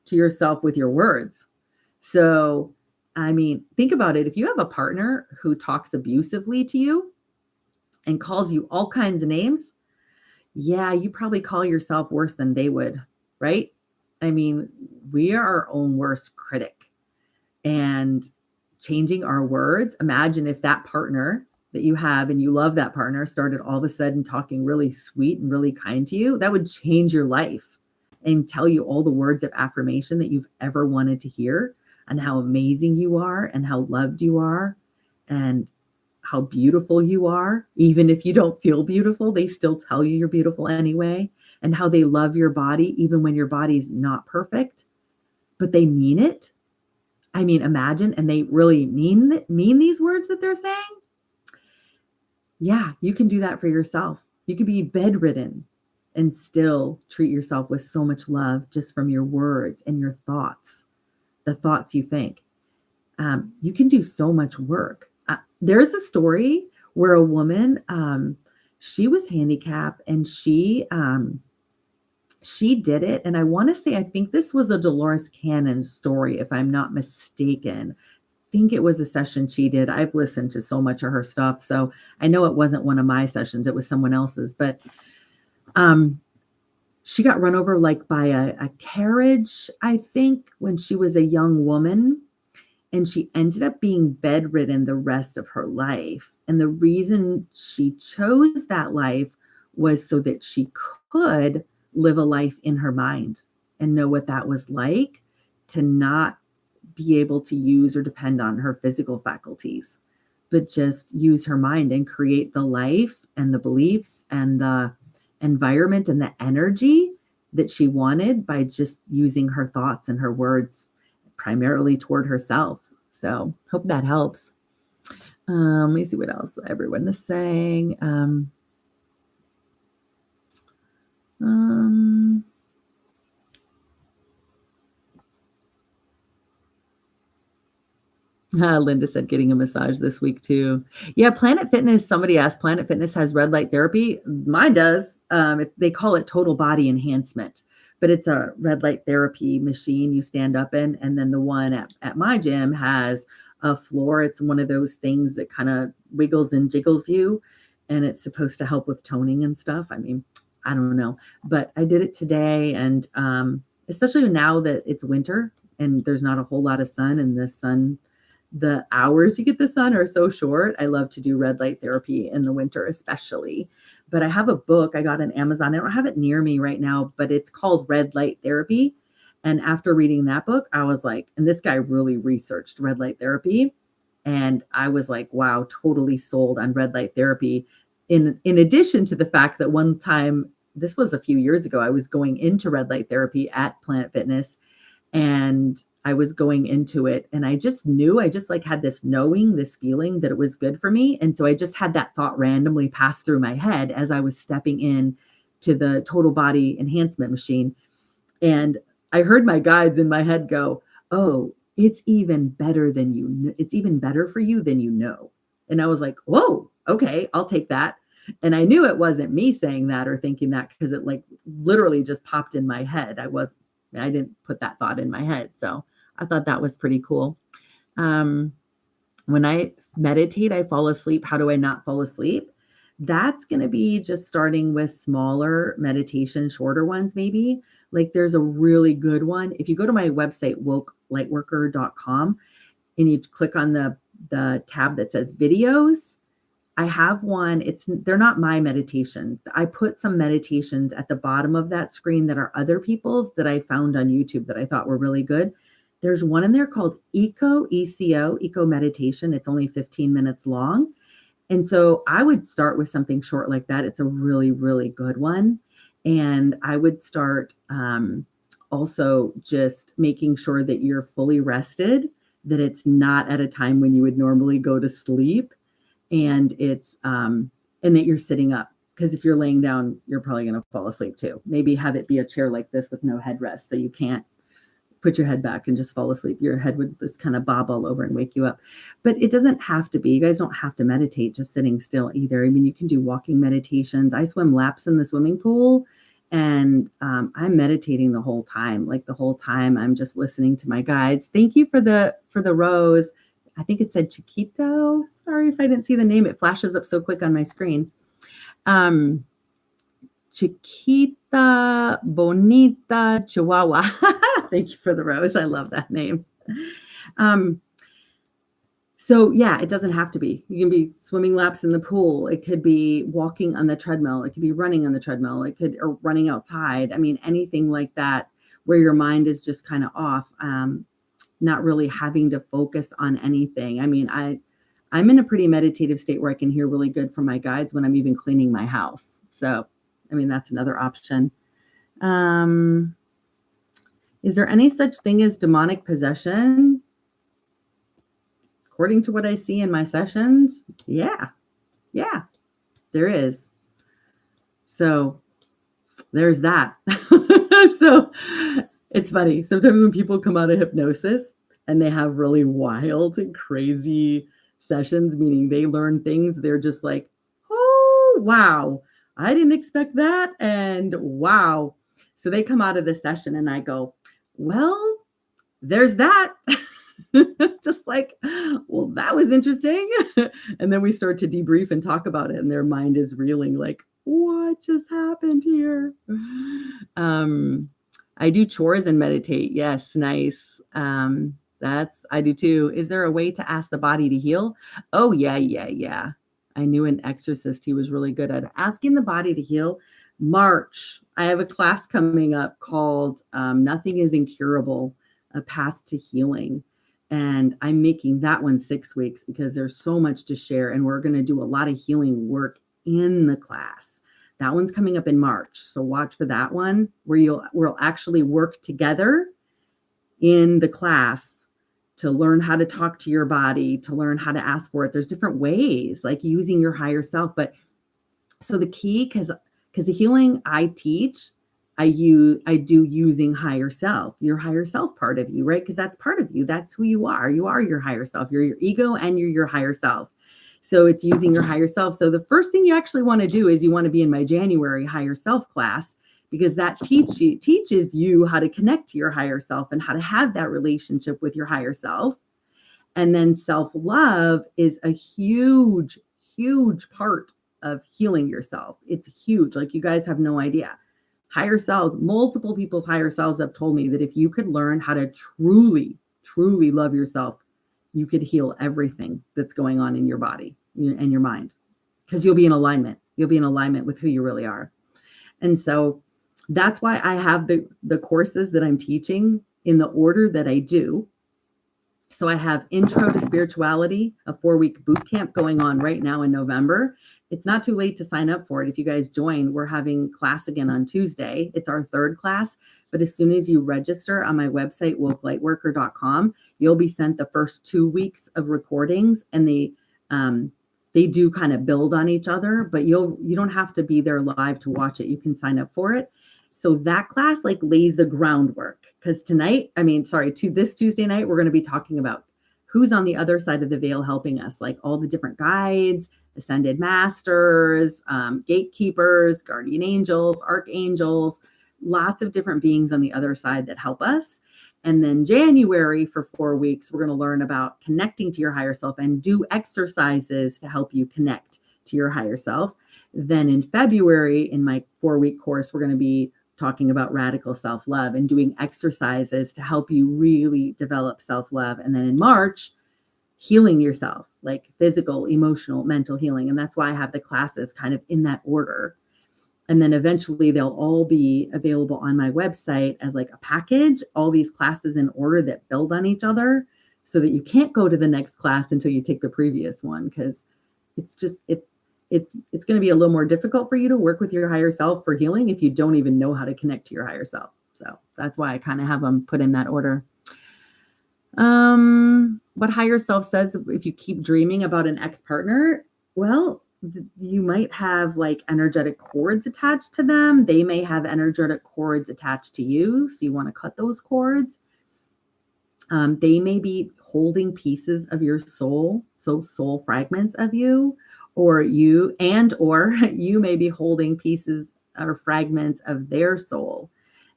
to yourself with your words. So, I mean, think about it. If you have a partner who talks abusively to you and calls you all kinds of names, yeah, you probably call yourself worse than they would, right? I mean, we are our own worst critic. And changing our words, imagine if that partner that you have and you love that partner started all of a sudden talking really sweet and really kind to you, that would change your life and tell you all the words of affirmation that you've ever wanted to hear, and how amazing you are and how loved you are and how beautiful you are. Even if you don't feel beautiful, they still tell you you're beautiful anyway, and how they love your body even when your body's not perfect, but they mean it. I mean, imagine, and they really mean these words that they're saying. Yeah, you can do that for yourself. You could be bedridden and still treat yourself with so much love just from your words and your thoughts, the thoughts you think. You can do so much work. There's a story where a woman, she was handicapped, and she did it. And I want to say, I think this was a Dolores Cannon story, if I'm not mistaken. I think it was a session she did. I've listened to so much of her stuff, so I know it wasn't one of my sessions. It was someone else's. But she got run over like by a carriage, I think, when she was a young woman. And she ended up being bedridden the rest of her life. And the reason she chose that life was so that she could live a life in her mind and know what that was like to not be able to use or depend on her physical faculties, but just use her mind and create the life and the beliefs and the environment and the energy that she wanted by just using her thoughts and her words, primarily toward herself. So hope that helps. Let me see what else everyone is saying. Linda said getting a massage this week too. Yeah, Planet Fitness, somebody asked, Planet Fitness has red light therapy. Mine does. They call it total body enhancement, but it's a red light therapy machine you stand up in. And then the one at my gym has a floor. It's one of those things that kind of wiggles and jiggles you, and it's supposed to help with toning and stuff. I mean, I don't know, but I did it today. And especially now that it's winter and there's not a whole lot of sun, and the hours you get the sun are so short. I love to do red light therapy in the winter, especially. But I have a book I got on Amazon. I don't have it near me right now, but it's called Red Light Therapy. And after reading that book, I was like, and this guy really researched red light therapy. And I was like, wow, totally sold on red light therapy. In addition to the fact that one time, this was a few years ago, I was going into red light therapy at Planet Fitness, and I was going into it, and I just knew, I just like had this knowing, this feeling that it was good for me. And so I just had that thought randomly pass through my head as I was stepping in to the total body enhancement machine. And I heard my guides in my head go, oh, it's even better than it's even better for you than you know. And I was like, whoa, okay, I'll take that. And I knew it wasn't me saying that or thinking that, because it like literally just popped in my head. I didn't put that thought in my head. So I thought that was pretty cool. When I meditate, I fall asleep. How do I not fall asleep? That's going to be just starting with smaller meditation, shorter ones, maybe. Like there's a really good one. If you go to my website, wokelightworker.com, and you click on the tab that says videos, I have one. They're not my meditation. I put some meditations at the bottom of that screen that are other people's that I found on YouTube that I thought were really good. There's one in there called Eco Meditation. It's only 15 minutes long. And so I would start with something short like that. It's a really, really good one. And I would start also just making sure that you're fully rested, that it's not at a time when you would normally go to sleep, and it's and that you're sitting up. Because if you're laying down, you're probably going to fall asleep too. Maybe have it be a chair like this with no headrest, so you can't put your head back and just fall asleep. Your head would just kind of bob all over and wake you up. But it doesn't have to be. You guys don't have to meditate just sitting still either. I mean, you can do walking meditations. I swim laps in the swimming pool, and I'm meditating the whole time. Like the whole time, I'm just listening to my guides. Thank you for the rose. I think it said Chiquito. Sorry if I didn't see the name. It flashes up so quick on my screen. Chiquita Bonita Chihuahua. Thank you for the rose. I love that name. So yeah, it doesn't have to be. You can be swimming laps in the pool. It could be walking on the treadmill. It could be running on the treadmill. It could, or running outside. I mean, anything like that where your mind is just kind of off, not really having to focus on anything. I mean, I'm in a pretty meditative state where I can hear really good from my guides when I'm even cleaning my house. So, I mean, that's another option. Is there any such thing as demonic possession? According to what I see in my sessions, yeah, there is. So there's that. So it's funny. Sometimes when people come out of hypnosis and they have really wild and crazy sessions, meaning they learn things, they're just like, oh, wow, I didn't expect that. And wow. So they come out of the session and I go, well, there's that. Just like, well, that was interesting. And then we start to debrief and talk about it, and their mind is reeling like, what just happened here? I do chores and meditate. Yes, nice. I do too. Is there a way to ask the body to heal? Oh, yeah. I knew an exorcist. He was really good at asking the body to heal. March, I have a class coming up called Nothing is Incurable, A Path to Healing. And I'm making that one 6 weeks because there's so much to share. And we're going to do a lot of healing work in the class. That one's coming up in March. So watch for that one where we'll actually work together in the class to learn how to talk to your body, to learn how to ask for it. There's different ways, like using your higher self. But so the key, because the healing I teach, I do using higher self, your higher self part of you, right? Because that's part of you. That's who you are. You are your higher self. You're your ego and you're your higher self. So it's using your higher self. So the first thing you actually want to do is you want to be in my January higher self class, because that teaches you how to connect to your higher self and how to have that relationship with your higher self. And then self-love is a huge, huge part of healing yourself. It's huge. Like, you guys have no idea. Higher selves, multiple people's higher selves have told me that if you could learn how to truly, truly love yourself, you could heal everything that's going on in your body and your mind, because you'll be in alignment. You'll be in alignment with who you really are. And so that's why I have the courses that I'm teaching in the order that I do. So I have Intro to Spirituality, a 4-week boot camp going on right now in November. It's not too late to sign up for it. If you guys join, we're having class again on Tuesday. It's our 3rd class. But as soon as you register on my website, wokelightworker.com, you'll be sent the first 2 weeks of recordings, and they do kind of build on each other, but you don't have to be there live to watch it. You can sign up for it. So that class like lays the groundwork, because this Tuesday night, we're going to be talking about who's on the other side of the veil helping us, like all the different guides, ascended masters, gatekeepers, guardian angels, archangels, lots of different beings on the other side that help us. And then January, for 4 weeks, we're going to learn about connecting to your higher self and do exercises to help you connect to your higher self. Then in February, in my 4-week course, we're going to be talking about radical self-love and doing exercises to help you really develop self-love. And then in March, healing yourself, like physical, emotional, mental healing. And that's why I have the classes kind of in that order. And then eventually they'll all be available on my website as like a package, all these classes in order that build on each other, so that you can't go to the next class until you take the previous one, because it's going to be a little more difficult for you to work with your higher self for healing if you don't even know how to connect to your higher self. So that's why I kind of have them put in that order. What higher self says, if you keep dreaming about an ex-partner, well, you might have like energetic cords attached to them. They may have energetic cords attached to you. So you want to cut those cords. They may be holding pieces of your soul, so soul fragments of you, or you may be holding pieces or fragments of their soul.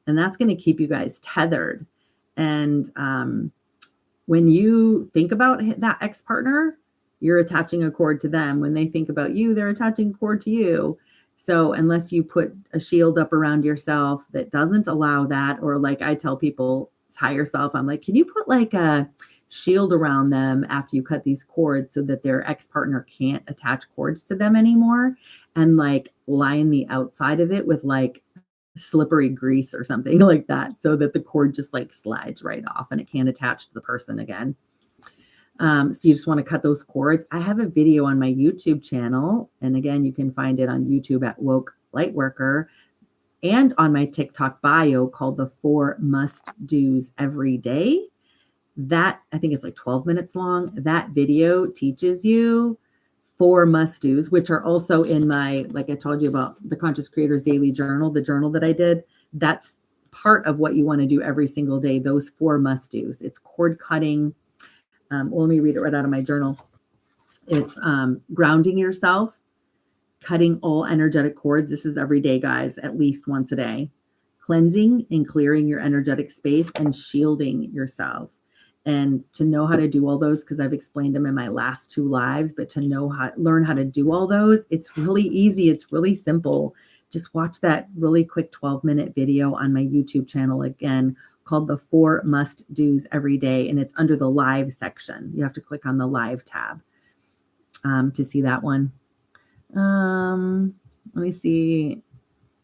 And that's going to keep you guys tethered. And when you think about that ex-partner, you're attaching a cord to them. When they think about you, they're attaching a cord to you. So unless you put a shield up around yourself that doesn't allow that, or like I tell people, higher self, I'm like, can you put like a shield around them after you cut these cords so that their ex-partner can't attach cords to them anymore, and like line the outside of it with like slippery grease or something like that, so that the cord just like slides right off and it can't attach to the person again. So you just want to cut those cords. I have a video on my YouTube channel, and again, you can find it on YouTube at Woke Lightworker, and on my TikTok bio, called the 4 Must Do's Every Day. That, I think it's like 12 minutes long. That video teaches you 4 must do's, which are also in my, like I told you about the Conscious Creators Daily Journal, the journal that I did. That's part of what you want to do every single day, those 4 must do's. It's cord cutting. Well, let me read it right out of my journal. It's grounding yourself, cutting all energetic cords. This is every day, guys, at least once a day. Cleansing and clearing your energetic space, and shielding yourself. And to know how to do all those, because I've explained them in my last 2 lives, but to learn how to do all those, it's really easy. It's really simple. Just watch that really quick 12-minute video on my YouTube channel, again, called the 4 Must Do's Every Day. And it's under the live section. You have to click on the live tab to see that one. Let me see.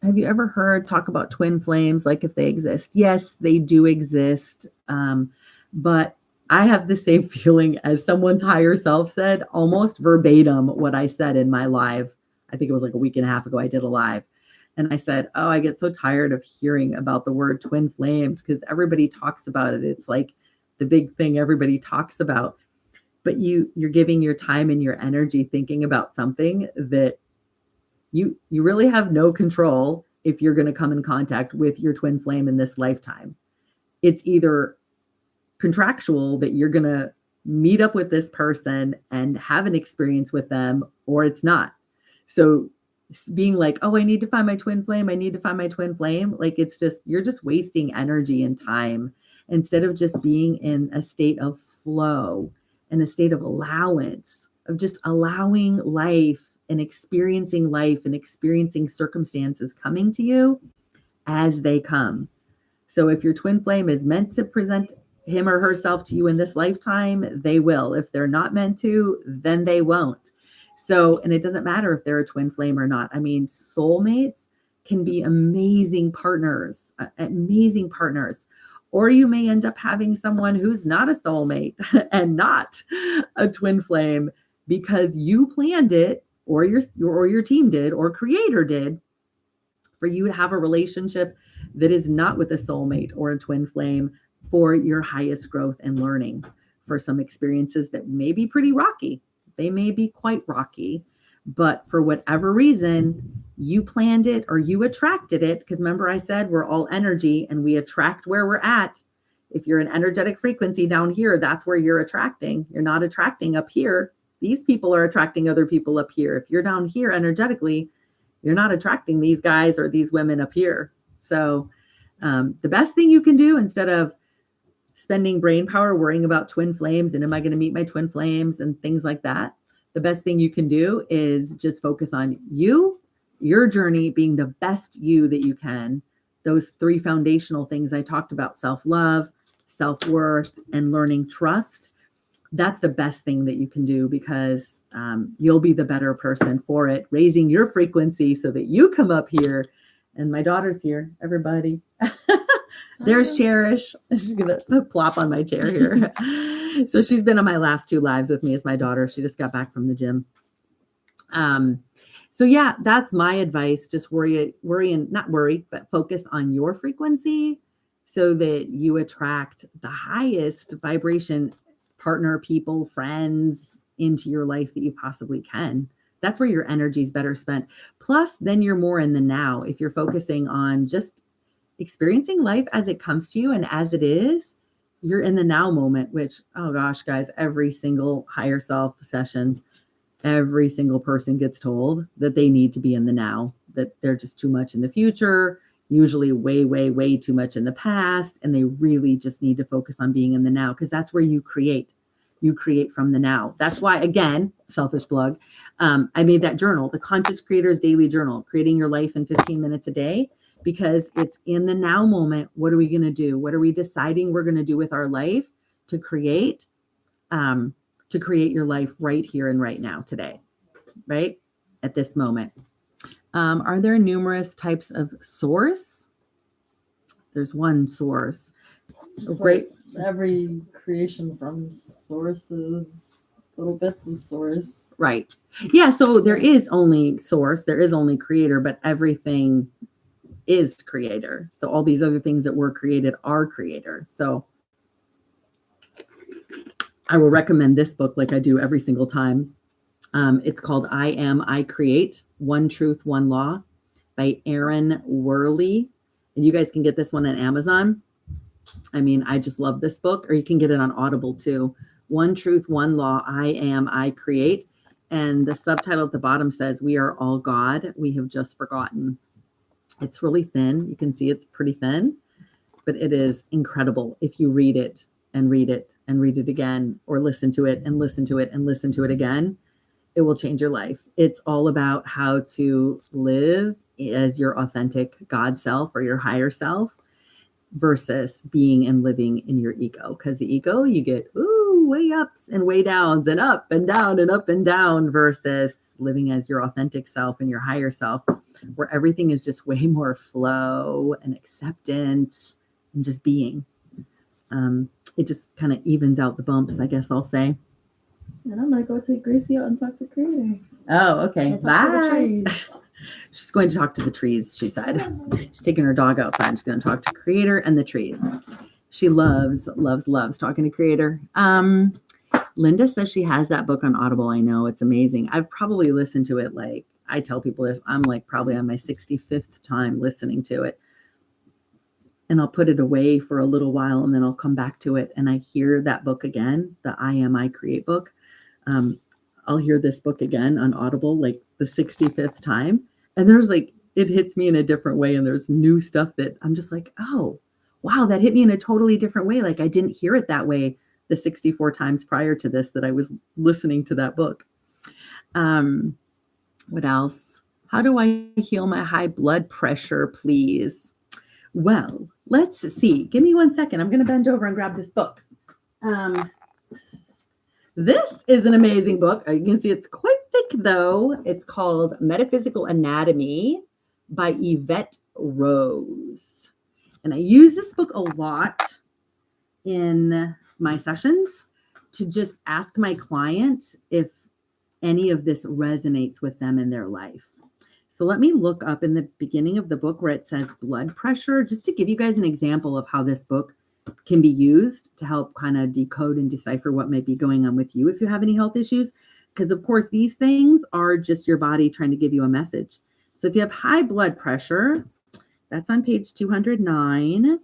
Have you ever heard talk about twin flames, like if they exist? Yes, they do exist. But I have the same feeling as someone's higher self said, almost verbatim what I said in my live. I think it was like a week and a half ago, I did a live. And I said, oh, I get so tired of hearing about the word twin flames because everybody talks about it. It's like the big thing everybody talks about. But you're giving your time and your energy thinking about something that you really have no control if you're going to come in contact with your twin flame in this lifetime. It's either contractual that you're going to meet up with this person and have an experience with them, or it's not. So being like, oh, I need to find my twin flame. I need to find my twin flame. Like, it's just, you're just wasting energy and time instead of just being in a state of flow, in a state of allowance, of just allowing life and experiencing circumstances coming to you as they come. So if your twin flame is meant to present him or herself to you in this lifetime, they will. If they're not meant to, then they won't. So, and it doesn't matter if they're a twin flame or not. I mean, soulmates can be amazing partners. Or you may end up having someone who's not a soulmate and not a twin flame because you planned it, or your team did, or creator did, for you to have a relationship that is not with a soulmate or a twin flame, for your highest growth and learning, for some experiences that may be pretty rocky. They may be quite rocky, but for whatever reason, you planned it or you attracted it. Because remember, I said we're all energy and we attract where we're at. If you're an energetic frequency down here, that's where you're attracting. You're not attracting up here. These people are attracting other people up here. If you're down here energetically, you're not attracting these guys or these women up here. So the best thing you can do, instead of spending brain power worrying about twin flames and am I going to meet my twin flames and things like that, the best thing you can do is just focus on you, your journey, being the best you that you can. Those 3 foundational things I talked about: self-love, self-worth, and learning trust. That's the best thing that you can do, because you'll be the better person for it, raising your frequency so that you come up here. And my daughter's here, everybody. There's Cherish. She's going to plop on my chair here. So she's been on my last 2 lives with me as my daughter. She just got back from the gym. So yeah, that's my advice. Just worry and not worry, but focus on your frequency so that you attract the highest vibration partner, people, friends into your life that you possibly can. That's where your energy is better spent. Plus, then you're more in the now. If you're focusing on just experiencing life as it comes to you and as it is, you're in the now moment, which, oh gosh, guys, every single higher self session, every single person gets told that they need to be in the now, that they're just too much in the future, usually way, way, way too much in the past. And they really just need to focus on being in the now, because that's where you create. You create from the now. That's why, again, selfish plug, I made that journal, the Conscious Creators Daily Journal, creating your life in 15 minutes a day, because it's in the now moment. What are we going to do? What are we deciding we're going to do with our life to create your life right here and right now today, right? At this moment. Are there numerous types of source? There's one source. Great. Every creation from sources, little bits of source. Right. Yeah. So there is only source, there is only creator, but everything is creator. So all these other things that were created are creator. So I will recommend this book like I do every single time. It's called I Am, I Create, One Truth, One Law by Aaron Worley. And you guys can get this one on Amazon. I mean, I just love this book, or you can get it on Audible too. One Truth, One Law, I Am, I Create. And the subtitle at the bottom says, we are all God. We have just forgotten. It's really thin. You can see it's pretty thin, but it is incredible if you read it and read it and read it again, or listen to it and listen to it and listen to it again. It will change your life. It's all about how to live as your authentic God self or your higher self versus being and living in your ego. Because the ego, you get way ups and way downs and up and down and up and down, versus living as your authentic self and your higher self, where everything is just way more flow and acceptance and just being. It just kind of evens out the bumps, I guess I'll say. And I'm going to go take Gracie out and talk to Creator. Oh, okay. Bye. She's going to talk to the trees, she said. She's taking her dog outside. She's going to talk to Creator and the trees. She loves talking to Creator. Linda says she has that book on Audible. I know, it's amazing. I've probably listened to it, like, I tell people this, I'm like probably on my 65th time listening to it. And I'll put it away for a little while and then I'll come back to it. And I hear that book again, the I Am, I Create book. I'll hear this book again on Audible, like the 65th time. And there's like, it hits me in a different way. And there's new stuff that I'm just like, oh, wow, that hit me in a totally different way. Like I didn't hear it that way the 64 times prior to this that I was listening to that book. What else? How do I heal my high blood pressure, please? Well, let's see. Give me 1 second. I'm going to bend over and grab this book. This is an amazing book. You can see it's quite thick, though. It's called Metaphysical Anatomy by Yvette Rose. And I use this book a lot in my sessions to just ask my client if any of this resonates with them in their life. So let me look up in the beginning of the book where it says blood pressure, just to give you guys an example of how this book can be used to help kind of decode and decipher what might be going on with you if you have any health issues. Because of course, these things are just your body trying to give you a message. So if you have high blood pressure, that's on page 209.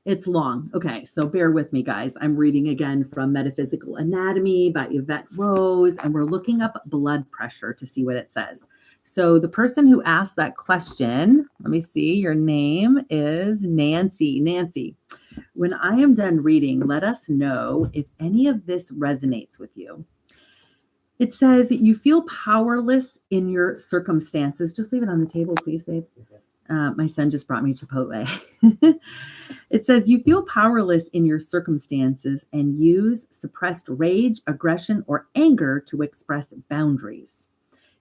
It's long. Okay, so bear with me, guys. I'm reading again from Metaphysical Anatomy by Yvette Rose, and we're looking up blood pressure to see what it says. So the person who asked that question, let me see, your name is Nancy. Nancy, when I am done reading, let us know if any of this resonates with you. It says, you feel powerless in your circumstances. Just leave it on the table, please, babe. My son just brought me Chipotle. It says, you feel powerless in your circumstances and use suppressed rage, aggression, or anger to express boundaries.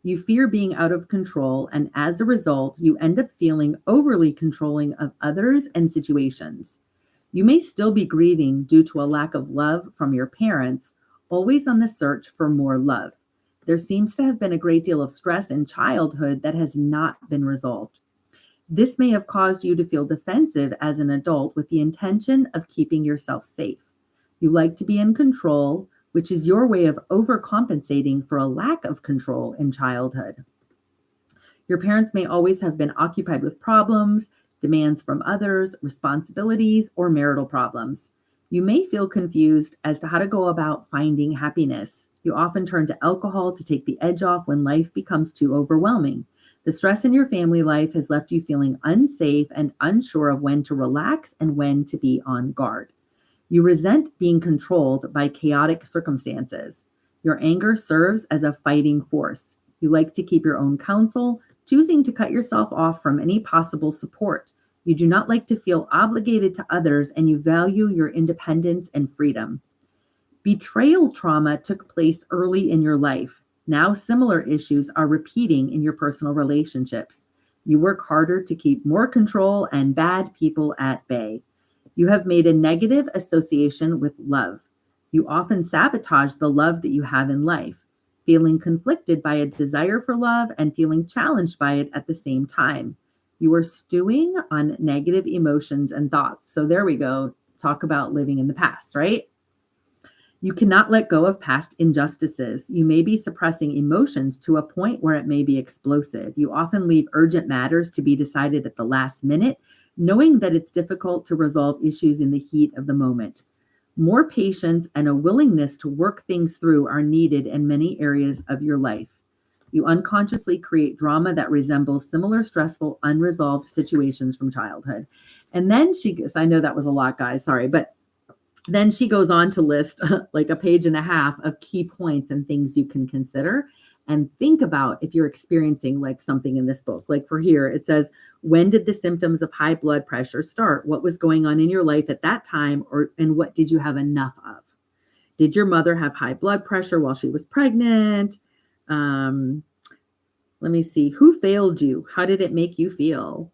You fear being out of control, and as a result, you end up feeling overly controlling of others and situations. You may still be grieving due to a lack of love from your parents, always on the search for more love. There seems to have been a great deal of stress in childhood that has not been resolved. This may have caused you to feel defensive as an adult with the intention of keeping yourself safe. You like to be in control, which is your way of overcompensating for a lack of control in childhood. Your parents may always have been occupied with problems, demands from others, responsibilities, or marital problems. You may feel confused as to how to go about finding happiness. You often turn to alcohol to take the edge off when life becomes too overwhelming. The stress in your family life has left you feeling unsafe and unsure of when to relax and when to be on guard. You resent being controlled by chaotic circumstances. Your anger serves as a fighting force. You like to keep your own counsel, choosing to cut yourself off from any possible support. You do not like to feel obligated to others, and you value your independence and freedom. Betrayal trauma took place early in your life. Now, similar issues are repeating in your personal relationships. You work harder to keep more control and bad people at bay. You have made a negative association with love. You often sabotage the love that you have in life, feeling conflicted by a desire for love and feeling challenged by it at the same time. You are stewing on negative emotions and thoughts. So there we go. Talk about living in the past, right? You cannot let go of past injustices. You may be suppressing emotions to a point where it may be explosive. You often leave urgent matters to be decided at the last minute, knowing that it's difficult to resolve issues in the heat of the moment. More patience and a willingness to work things through are needed in many areas of your life. You unconsciously create drama that resembles similar stressful, unresolved situations from childhood. And then she goes, I know that was a lot, guys, sorry, but then she goes on to list like a page and a half of key points and things you can consider and think about if you're experiencing like something in this book. Like for here, it says, when did the symptoms of high blood pressure start? What was going on in your life at that time, and what did you have enough of? Did your mother have high blood pressure while she was pregnant? Let me see. Who failed you? How did it make you feel?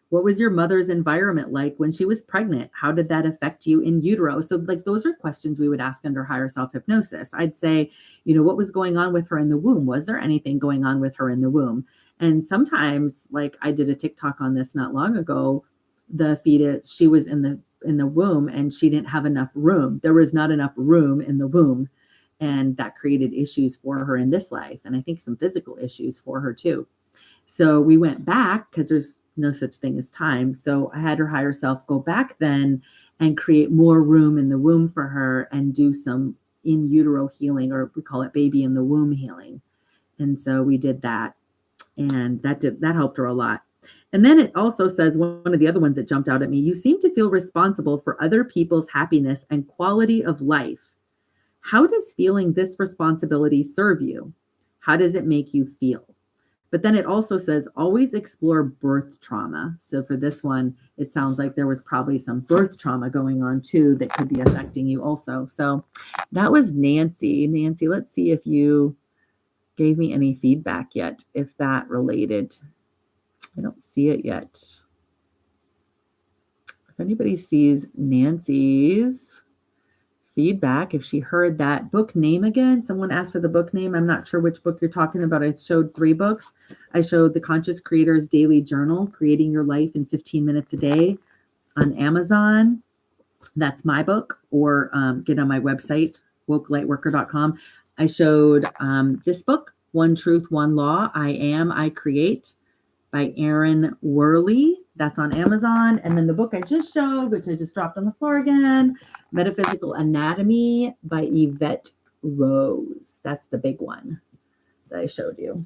What was your mother's environment like when she was pregnant? How did that affect you in utero? So like those are questions we would ask under higher self hypnosis. I'd say, what was going on with her in the womb? Was there anything going on with her in the womb? And sometimes, like I did a TikTok on this not long ago, the fetus, she was in the womb and she didn't have enough room. There was not enough room in the womb. And that created issues for her in this life. And I think some physical issues for her too. So we went back because there's no such thing as time. So I had her higher self go back then and create more room in the womb for her and do some in utero healing, or we call it baby in the womb healing. And so we did that, and that helped her a lot. And then it also says, one of the other ones that jumped out at me, you seem to feel responsible for other people's happiness and quality of life. How does feeling this responsibility serve you? How does it make you feel? But then it also says, always explore birth trauma. So for this one, it sounds like there was probably some birth trauma going on too that could be affecting you also. So that was Nancy. Nancy, let's see if you gave me any feedback yet, if that related. I don't see it yet. If anybody sees Nancy's feedback, if she heard that book name again. Someone asked for the book name. I'm not sure which book you're talking about. I showed 3 books. I showed The Conscious Creator's Daily Journal, Creating Your Life in 15 Minutes a Day on Amazon. That's my book. Or get on my website, wokelightworker.com. I showed this book, One Truth, One Law, I Am, I Create, by Erin Worley. That's on Amazon. And then the book I just showed, which I just dropped on the floor again, Metaphysical Anatomy by Yvette Rose. That's the big one that I showed you.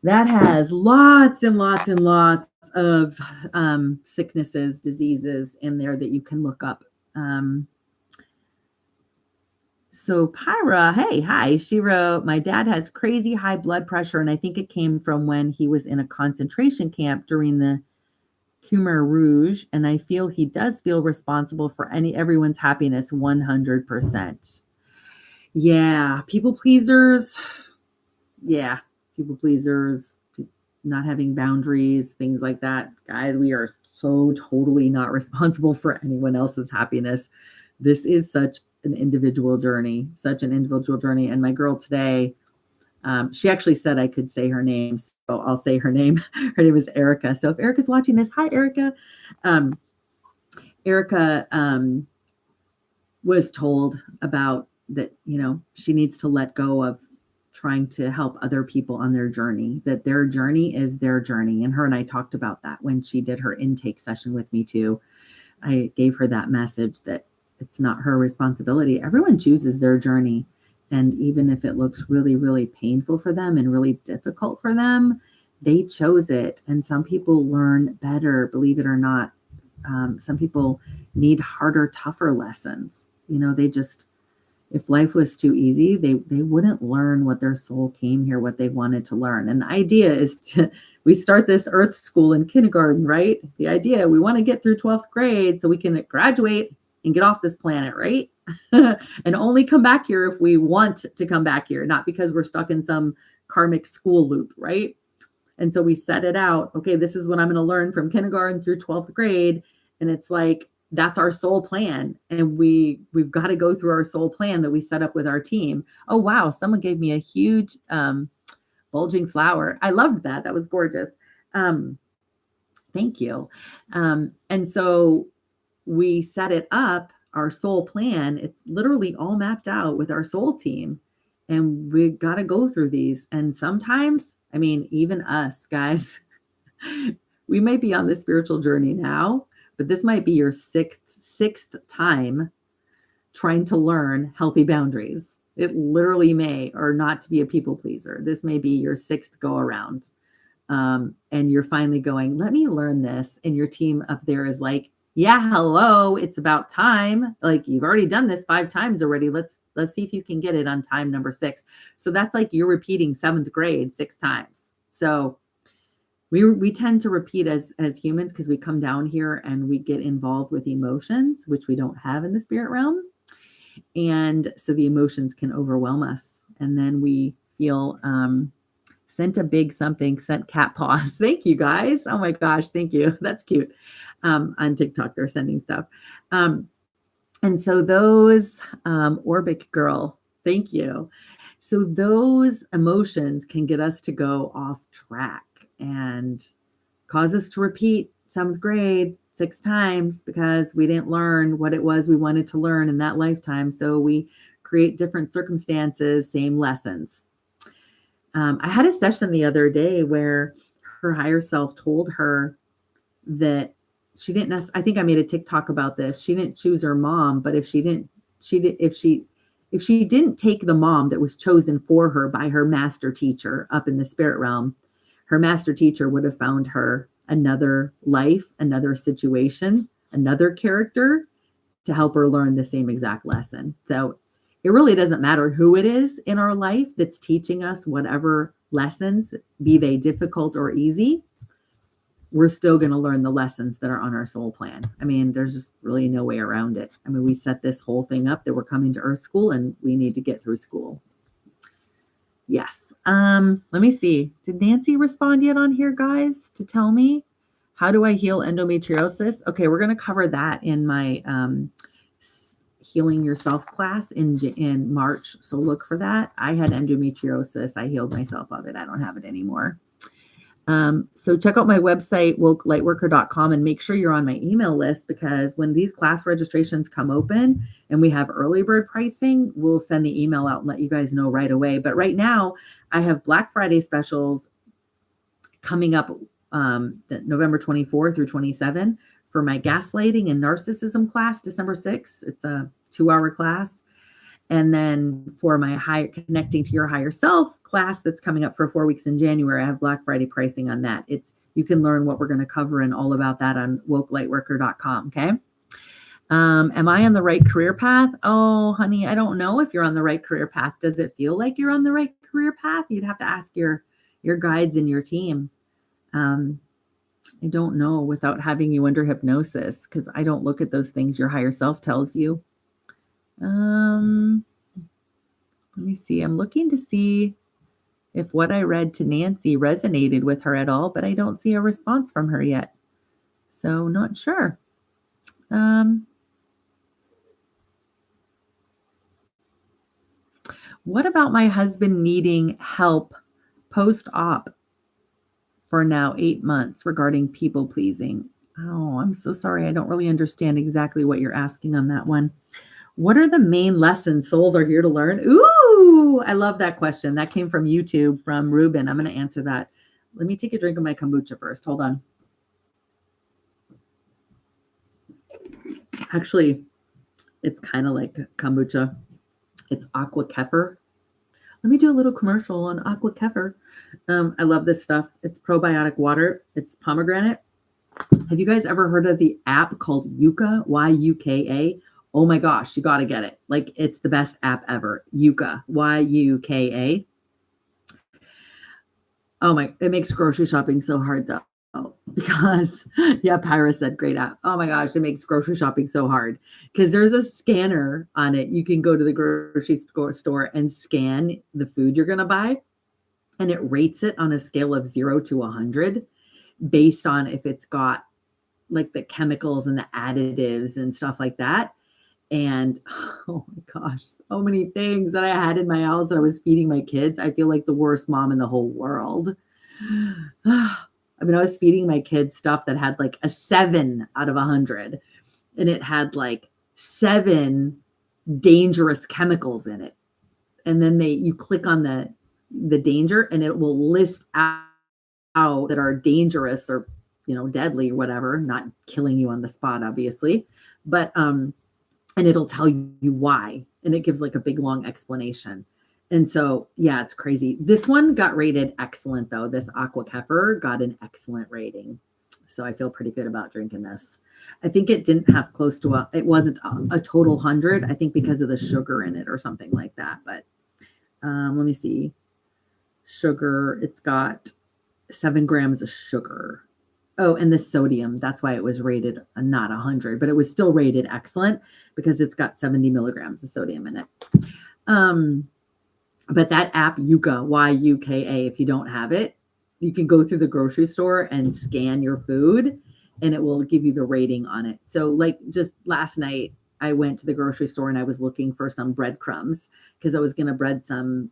That has lots and lots and lots of sicknesses, diseases in there that you can look up. So Pyra, hi, she wrote, my dad has crazy high blood pressure, and I think it came from when he was in a concentration camp during the Khmer Rouge, and I feel he does feel responsible for everyone's happiness 100%. Yeah, people pleasers. Yeah, people pleasers, not having boundaries, things like that. Guys, we are so totally not responsible for anyone else's happiness. This is such an individual journey. And my girl today, She actually said I could say her name, so I'll say her name. Her name is Erica. So if Erica's watching this, hi, Erica. Erica was told about that, she needs to let go of trying to help other people on their journey, that their journey is their journey. And her and I talked about that when she did her intake session with me too. I gave her that message that it's not her responsibility. Everyone chooses their journey. And even if it looks really, really painful for them and really difficult for them, they chose it. And some people learn better, believe it or not. Some people need harder, tougher lessons. They just, if life was too easy, they wouldn't learn what their soul came here, what they wanted to learn. And the idea is we start this earth school in kindergarten, right? The idea, we want to get through 12th grade so we can graduate and get off this planet, right? And only come back here if we want to come back here, not because we're stuck in some karmic school loop, right? And so we set it out. Okay, this is what I'm going to learn from kindergarten through 12th grade. And it's like, that's our soul plan. And we've got to go through our soul plan that we set up with our team. Oh, wow. Someone gave me a huge bulging flower. I loved that. That was gorgeous. Thank you. And so we set it up, our soul plan. It's literally all mapped out with our soul team. And we got to go through these. And sometimes, even us guys, we may be on the spiritual journey now, but this might be your sixth time trying to learn healthy boundaries. It literally may, or not to be a people pleaser. This may be your sixth go around. And you're finally going, let me learn this. And your team up there is like, yeah, hello, it's about time. Like, you've already done this 5 times already. Let's see if you can get it on time number 6. So that's like you're repeating 7th grade 6 times. So we tend to repeat as humans because we come down here and we get involved with emotions, which we don't have in the spirit realm. And so the emotions can overwhelm us. And then we feel sent a big something, sent cat paws. Thank you, guys. Oh my gosh, thank you. That's cute. On TikTok, they're sending stuff. And so those, Orbic girl, thank you. So those emotions can get us to go off track and cause us to repeat 7th grade 6 times because we didn't learn what it was we wanted to learn in that lifetime. So we create different circumstances, same lessons. I had a session the other day where her higher self told her that she didn't I think I made a TikTok about this. She didn't choose her mom, but if she didn't take the mom that was chosen for her by her master teacher up in the spirit realm, her master teacher would have found her another life, another situation, another character to help her learn the same exact lesson. So it really doesn't matter who it is in our life that's teaching us whatever lessons, be they difficult or easy. We're still going to learn the lessons that are on our soul plan. There's just really no way around it. We set this whole thing up that we're coming to Earth School and we need to get through school. Yes. Let me see. Did Nancy respond yet on here, guys, to tell me how do I heal endometriosis? Okay, we're going to cover that in my Healing Yourself class in March. So look for that. I had endometriosis. I healed myself of it. I don't have it anymore. So check out my website, wokelightworker.com, and make sure you're on my email list because when these class registrations come open and we have early bird pricing, we'll send the email out and let you guys know right away. But right now I have Black Friday specials coming up November 24 through 27 for my gaslighting and narcissism class, December 6th. It's a 2-hour class. And then for my Connecting to Your Higher Self class that's coming up for 4 weeks in January, I have Black Friday pricing on that. You can learn what we're going to cover and all about that on wokelightworker.com. Okay. Am I on the right career path? Oh, honey, I don't know if you're on the right career path. Does it feel like you're on the right career path? You'd have to ask your guides and your team. I don't know without having you under hypnosis because I don't look at those things your higher self tells you. Let me see. I'm looking to see if what I read to Nancy resonated with her at all, but I don't see a response from her yet. So not sure. What about my husband needing help post-op for now 8 months regarding people pleasing? Oh, I'm so sorry. I don't really understand exactly what you're asking on that one. What are the main lessons souls are here to learn? Ooh, I love that question. That came from YouTube from Ruben. I'm going to answer that. Let me take a drink of my kombucha first. Hold on. Actually, it's kind of like kombucha. It's aqua kefir. Let me do a little commercial on aqua kefir. I love this stuff. It's probiotic water. It's pomegranate. Have you guys ever heard of the app called Yuka? Yuka. Oh my gosh, you got to get it. Like, it's the best app ever. Yuka. Yuka. Oh my, it makes grocery shopping so hard though. Because yeah, Pyra said great app. Oh my gosh, it makes grocery shopping so hard because there's a scanner on it. You can go to the grocery store and scan the food you're going to buy, and it rates it on a scale of 0 to 100 based on if it's got like the chemicals and the additives and stuff like that. And oh my gosh, so many things that I had in my house that I was feeding my kids. I feel like the worst mom in the whole world. I mean, I was feeding my kids stuff that had like a 7 out of 100, and it had like 7 dangerous chemicals in it. And then you click on the danger, and it will list out that are dangerous or, deadly or whatever, not killing you on the spot, obviously, but and it'll tell you why, and it gives like a big long explanation. And so, yeah, it's crazy. This one got rated excellent though. This aqua kefir got an excellent rating. So I feel pretty good about drinking this. I think it didn't have close to it wasn't a total 100, I think, because of the sugar in it or something like that. But let me see. Sugar, it's got 7 grams of sugar. Oh, and the sodium, that's why it was rated not 100, but it was still rated excellent because it's got 70 milligrams of sodium in it. But that app, Yuka, Yuka, if you don't have it, you can go through the grocery store and scan your food, and it will give you the rating on it. So like just last night, I went to the grocery store and I was looking for some breadcrumbs because I was going to bread some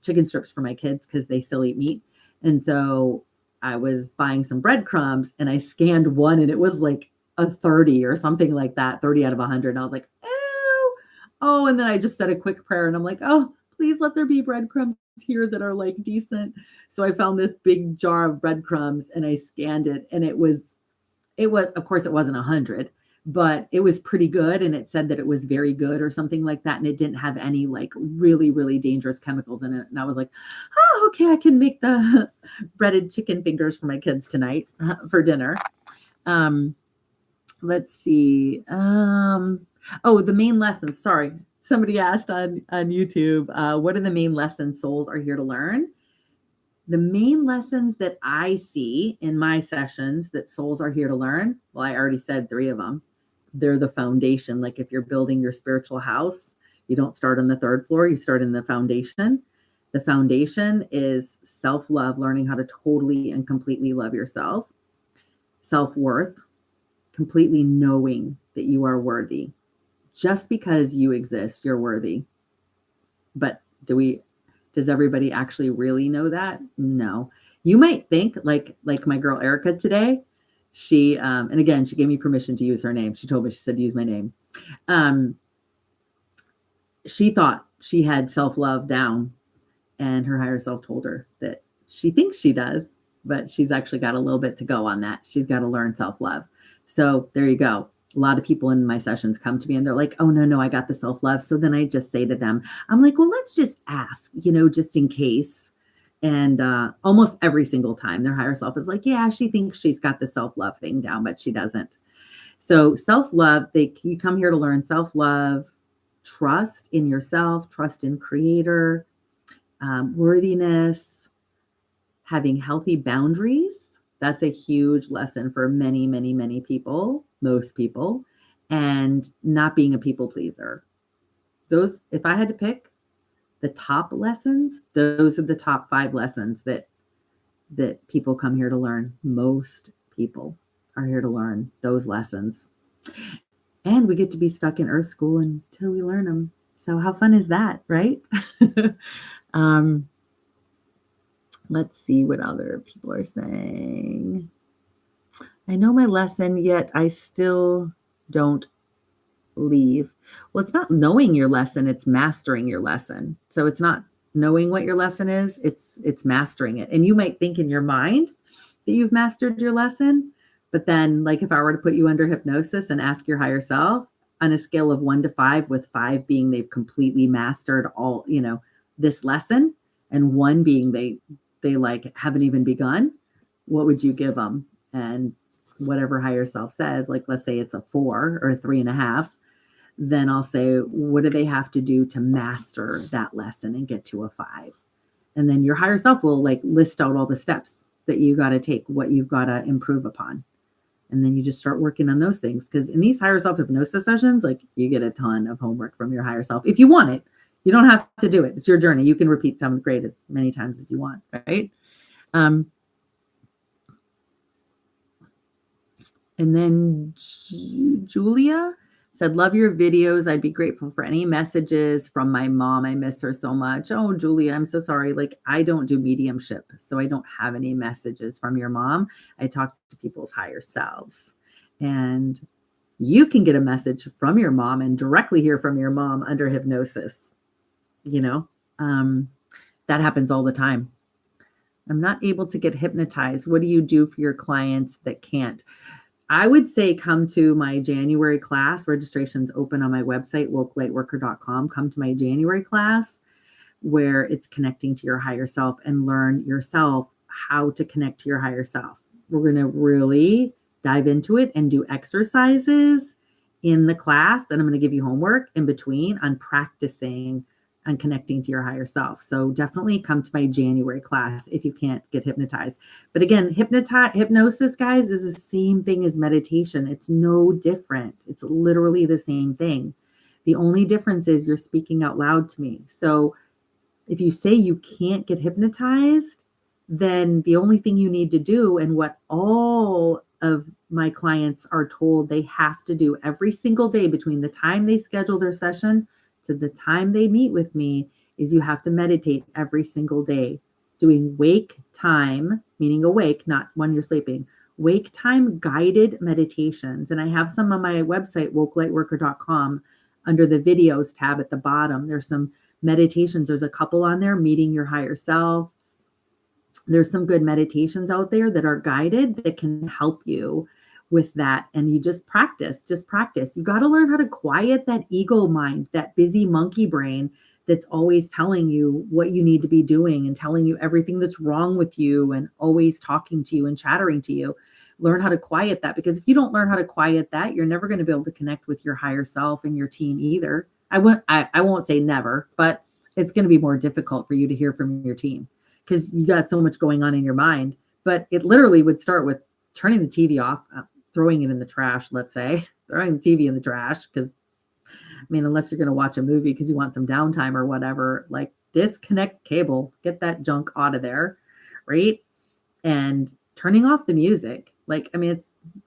chicken strips for my kids because they still eat meat. And so I was buying some breadcrumbs, and I scanned one, and it was like a 30 or something like that, 30 out of 100. And I was like, oh, and then I just said a quick prayer, and I'm like, oh, please let there be breadcrumbs here that are like decent. So I found this big jar of breadcrumbs, and I scanned it, and it was, of course it wasn't 100, but it was pretty good. And it said that it was very good or something like that. And it didn't have any like really, really dangerous chemicals in it. And I was like, oh, okay, I can make the breaded chicken fingers for my kids tonight for dinner. Let's see. Oh, the main lessons. Sorry. Somebody asked on YouTube, what are the main lessons souls are here to learn? The main lessons that I see in my sessions that souls are here to learn, well, I already said 3 of them. They're the foundation. Like if you're building your spiritual house, you don't start on the 3rd floor, you start in the foundation. The foundation is self-love, learning how to totally and completely love yourself. Self-worth, completely knowing that you are worthy. Just because you exist, you're worthy. But does everybody actually really know that? No. You might think like my girl Erica today, she and again, she gave me permission to use her name. She told me, she said, use my name. She thought she had self-love down, and her higher self told her that she thinks she does, but she's actually got a little bit to go on that. She's got to learn self-love. So there you go. A lot of people in my sessions come to me and they're like, oh, no, I got the self-love. So then I just say to them, I'm like, well, let's just ask, just in case. And almost every single time their higher self is like, yeah, she thinks she's got the self-love thing down, but she doesn't. So self-love, you come here to learn self-love, trust in yourself, trust in creator, worthiness, having healthy boundaries. That's a huge lesson for many, many, many people, most people, and not being a people pleaser. Those, if I had to pick the top lessons, those are the top 5 lessons that people come here to learn. Most people are here to learn those lessons. And we get to be stuck in Earth School until we learn them. So how fun is that, right? um, let's see what other people are saying. I know my lesson, yet I still don't leave. Well, it's not knowing your lesson, it's mastering your lesson. So it's not knowing what your lesson is, it's mastering it. And you might think in your mind that you've mastered your lesson, but then like if I were to put you under hypnosis and ask your higher self on a scale of 1 to 5, with 5 being they've completely mastered all, this lesson, and 1 being they like haven't even begun, what would you give them? And whatever higher self says, like let's say it's a 4 or a 3.5, then I'll say, what do they have to do to master that lesson and get to a 5? And then your higher self will like list out all the steps that you got to take, what you've got to improve upon. And then you just start working on those things. Because in these higher self hypnosis sessions, like you get a ton of homework from your higher self. If you want it, you don't have to do it. It's your journey. You can repeat 7th grade as many times as you want, right? And then Julia said, love your videos. I'd be grateful for any messages from my mom. I miss her so much. Oh, Julia, I'm so sorry. Like I don't do mediumship, so I don't have any messages from your mom. I talk to people's higher selves. And you can get a message from your mom and directly hear from your mom under hypnosis. That happens all the time. I'm not able to get hypnotized. What do you do for your clients that can't? I would say come to my January class. Registration's open on my website, wokelightworker.com. Come to my January class where it's connecting to your higher self and learn yourself how to connect to your higher self. We're going to really dive into it and do exercises in the class. And I'm going to give you homework in between on practicing and connecting to your higher self. So definitely come to my January class if you can't get hypnotized. But again, hypnosis, guys, is the same thing as meditation. It's no different. It's literally the same thing. The only difference is you're speaking out loud to me. So if you say you can't get hypnotized, then the only thing you need to do, and what all of my clients are told they have to do every single day between the time they schedule their session to the time they meet with me, is you have to meditate every single day, doing wake time, meaning awake, not when you're sleeping, wake time guided meditations. And I have some on my website, wokelightworker.com, under the videos tab at the bottom. There's some meditations. There's a couple on there, meeting your higher self. There's some good meditations out there that are guided that can help you with that. And you just practice. You got to learn how to quiet that ego mind, that busy monkey brain that's always telling you what you need to be doing and telling you everything that's wrong with you and always talking to you and chattering to you. Learn how to quiet that, because if you don't learn how to quiet that, you're never going to be able to connect with your higher self and your team either. I won't say never, but it's going to be more difficult for you to hear from your team because you got so much going on in your mind. But it literally would start with turning the TV off, throwing it in the trash, let's say, throwing the TV in the trash. Because, I mean, unless you're going to watch a movie because you want some downtime or whatever, like disconnect cable, get that junk out of there, right? And turning off the music. Like, I mean,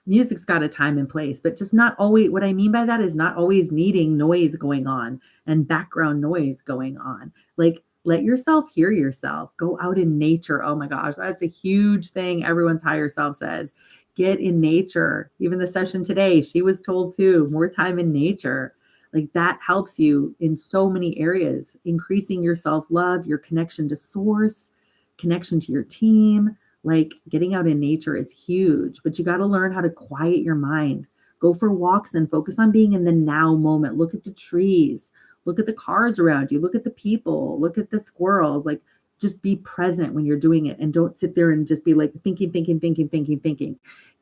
music's got a time and place, but just not always, what I mean by that is not always needing noise going on and background noise going on. Like, let yourself hear yourself. Go out in nature. Oh my gosh, that's a huge thing everyone's higher self says. Get in nature. Even the session today, she was told too, more time in nature. Like that helps you in so many areas, increasing your self-love, your connection to source, connection to your team. Like getting out in nature is huge, but you got to learn how to quiet your mind. Go for walks and focus on being in the now moment. Look at the trees, look at the cars around you, look at the people, look at the squirrels. Like just be present when you're doing it and don't sit there and just be like thinking.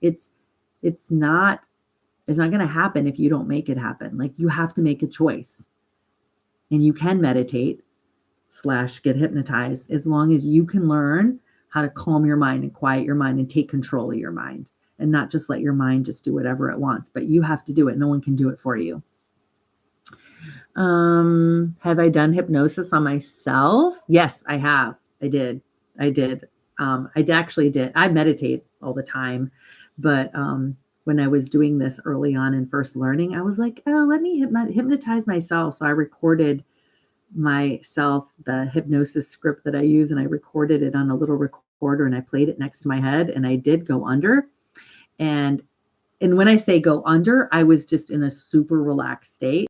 It's not going to happen if you don't make it happen. Like you have to make a choice, and you can meditate / get hypnotized as long as you can learn how to calm your mind and quiet your mind and take control of your mind and not just let your mind just do whatever it wants, but you have to do it. No one can do it for you. Have I done hypnosis on myself? Yes, I have. I did. I actually did. I meditate all the time, but when I was doing this early on and first learning, I was like, oh, let me hypnotize myself. So I recorded myself, the hypnosis script that I use, and I recorded it on a little recorder and I played it next to my head and I did go under. And when I say go under, I was just in a super relaxed state.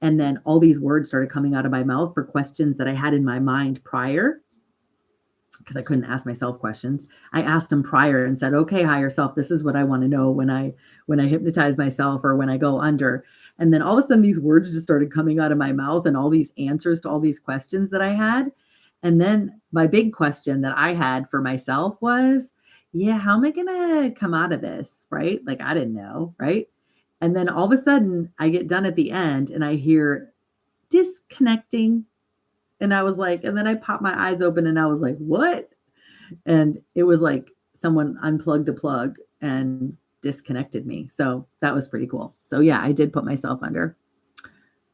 And then all these words started coming out of my mouth for questions that I had in my mind prior, because I couldn't ask myself questions. I asked them prior and said, okay, higher self, this is what I want to know when I hypnotize myself or when I go under. And then all of a sudden these words just started coming out of my mouth and all these answers to all these questions that I had. And then my big question that I had for myself was, yeah, how am I going to come out of this? Right? Like, I didn't know. Right. And then all of a sudden I get done at the end and I hear disconnecting. And I was like, and then I popped my eyes open and I was like, what? And it was like someone unplugged a plug and disconnected me. So that was pretty cool. So yeah, I did put myself under.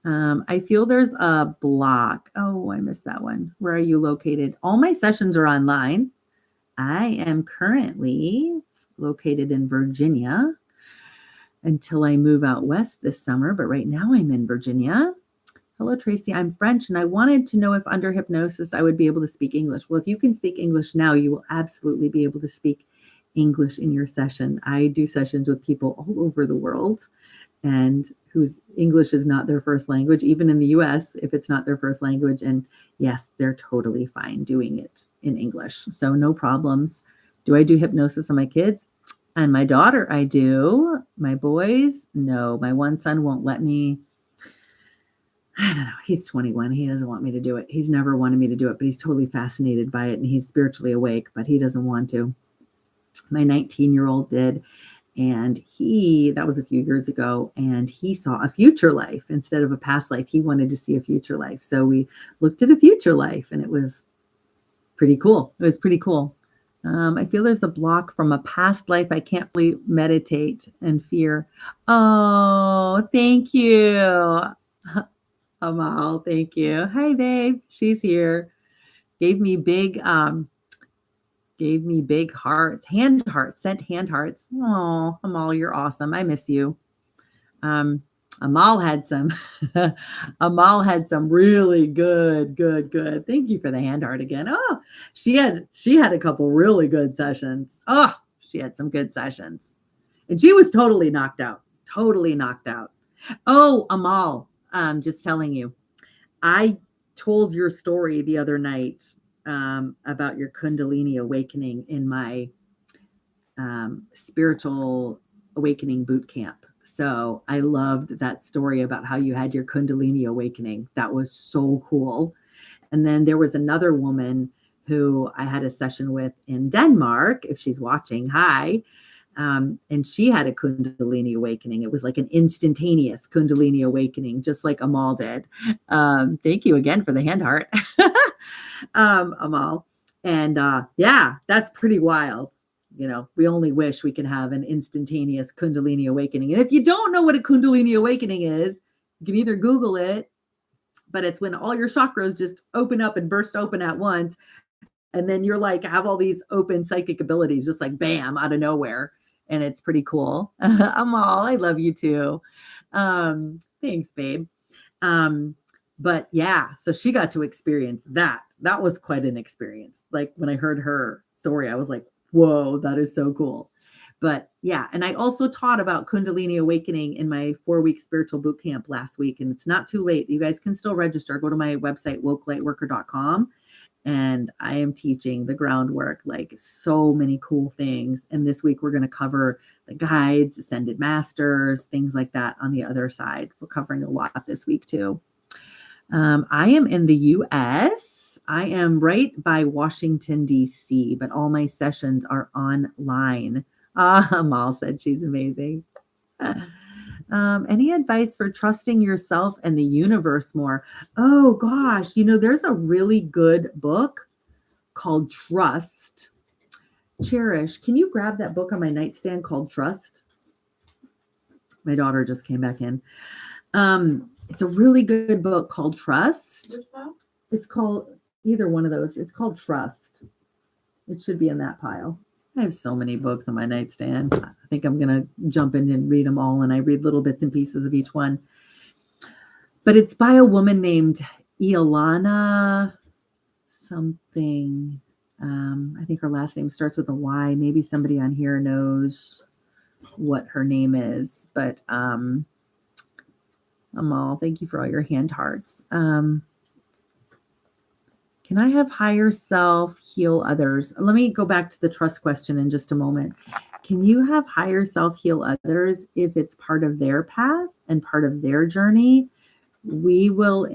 I feel there's a block. Oh, I missed that one. Where are you located? All my sessions are online. I am currently located in Virginia until I move out west this summer. But right now I'm in Virginia. Hello, Tracy. I'm French, and I wanted to know if under hypnosis I would be able to speak English. Well, if you can speak English now, you will absolutely be able to speak English in your session. I do sessions with people all over the world and whose English is not their first language, even in the US, if it's not their first language. And yes, they're totally fine doing it in English. So no problems. Do I do hypnosis on my kids? And my daughter, I do. My boys, no. My one son won't let me. I don't know. He's 21. He doesn't want me to do it. He's never wanted me to do it, but he's totally fascinated by it and he's spiritually awake, but he doesn't want to. My 19-year-old did. And that was a few years ago, and he saw a future life instead of a past life. He wanted to see a future life. So we looked at a future life and it was pretty cool. It was pretty cool. I feel there's a block from a past life. I can't really meditate and fear. Oh, thank you. Amal, thank you. Hi, babe. She's here. Gave me big hearts, hand hearts, sent hand hearts. Oh, Amal, you're awesome. I miss you. Amal had some really good. Thank you for the hand heart again. Oh, she had a couple really good sessions. Oh, she had some good sessions. And she was totally knocked out. Oh, Amal, just telling you, I told your story the other night about your Kundalini awakening in my spiritual awakening boot camp. So I loved that story about how you had your Kundalini awakening. That was so cool. And then there was another woman who I had a session with in Denmark. If she's watching, hi. And she had a Kundalini awakening. It was like an instantaneous Kundalini awakening, just like Amal did. Thank you again for the hand heart, Amal. And yeah, that's pretty wild. You know, we only wish we could have an instantaneous Kundalini awakening. And if you don't know what a Kundalini awakening is, you can either Google it, but it's when all your chakras just open up and burst open at once. And then you're like, have all these open psychic abilities, just like bam, out of nowhere. And it's pretty cool. Amal, I love you too. Thanks, babe. But yeah, so she got to experience that. That was quite an experience. Like when I heard her story, I was like, whoa, that is so cool. But yeah, and I also taught about Kundalini awakening in my 4-week spiritual boot camp last week. And it's not too late. You guys can still register. Go to my website, wokelightworker.com. And I am teaching the groundwork, like so many cool things. And this week we're going to cover the guides, ascended masters, things like that on the other side. We're covering a lot this week too. I am in the US. I am right by Washington, D.C., but all my sessions are online. Amal said she's amazing. Any advice for trusting yourself and the universe more? Oh gosh, there's a really good book called Trust. Cherish, can you grab that book on my nightstand called Trust? My daughter just came back in. It's a really good book called Trust. It's called either one of those. It's called Trust. It should be in that pile. I have so many books on my nightstand. I think I'm going to jump in and read them all, and I read little bits and pieces of each one. But it's by a woman named Iolana something. I think her last name starts with a Y. Maybe somebody on here knows what her name is, but Amal, thank you for all your hand hearts. Can I have higher self heal others? Let me go back to the trust question in just a moment. Can you have higher self heal others if it's part of their path and part of their journey? We will,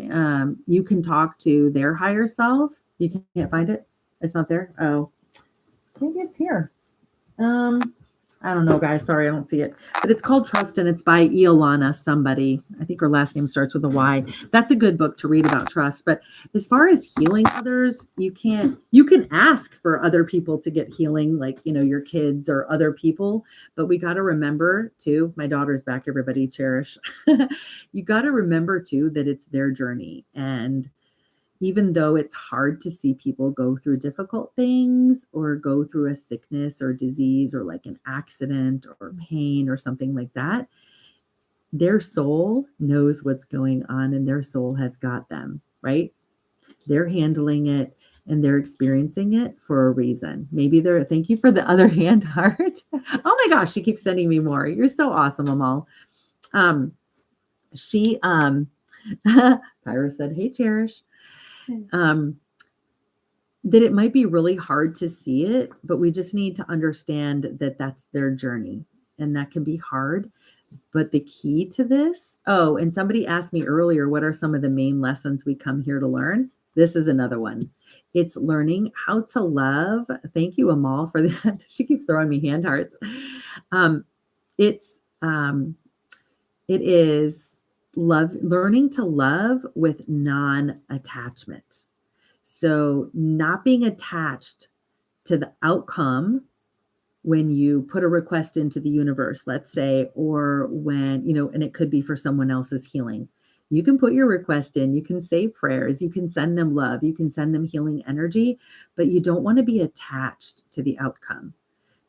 you can talk to their higher self. You can't find it? It's not there? Oh, maybe it's here. I don't know, guys. Sorry, I don't see it. But it's called Trust, and it's by Iolana somebody. I think her last name starts with a Y. That's a good book to read about trust. But as far as healing others, you can ask for other people to get healing, like, your kids or other people. But we got to remember, too, my daughter's back, everybody, cherish. You got to remember, too, that it's their journey. And even though it's hard to see people go through difficult things or go through a sickness or disease or like an accident or pain or something like that, their soul knows what's going on and their soul has got them, right? They're handling it and they're experiencing it for a reason. Maybe thank you for the other hand heart. Oh my gosh, she keeps sending me more. You're so awesome, Amal. Pyra said, hey, Cherish. That it might be really hard to see it, but we just need to understand that that's their journey and that can be hard. But the key to this, and somebody asked me earlier, what are some of the main lessons we come here to learn? This is another one. It's learning how to love. Thank you, Amal, for that. She keeps throwing me hand hearts. It is learning to love with non-attachment. So not being attached to the outcome when you put a request into the universe, let's say, or when, and it could be for someone else's healing. You can put your request in, you can say prayers, you can send them love, you can send them healing energy, but you don't want to be attached to the outcome.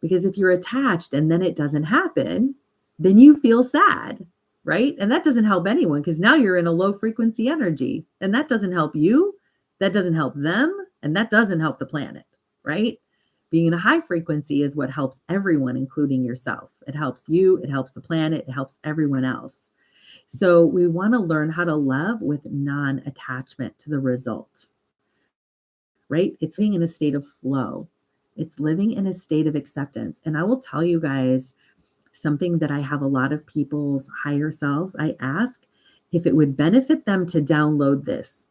Because if you're attached and then it doesn't happen, then you feel sad, right? And that doesn't help anyone because now you're in a low frequency energy and that doesn't help you. That doesn't help them, and that doesn't help the planet, right? Being in a high frequency is what helps everyone, including yourself. It helps you, it helps the planet, it helps everyone else. So we want to learn how to love with non-attachment to the results, right? It's being in a state of flow. It's living in a state of acceptance. And I will tell you guys something that I have a lot of people's higher selves. I ask if it would benefit them to download this.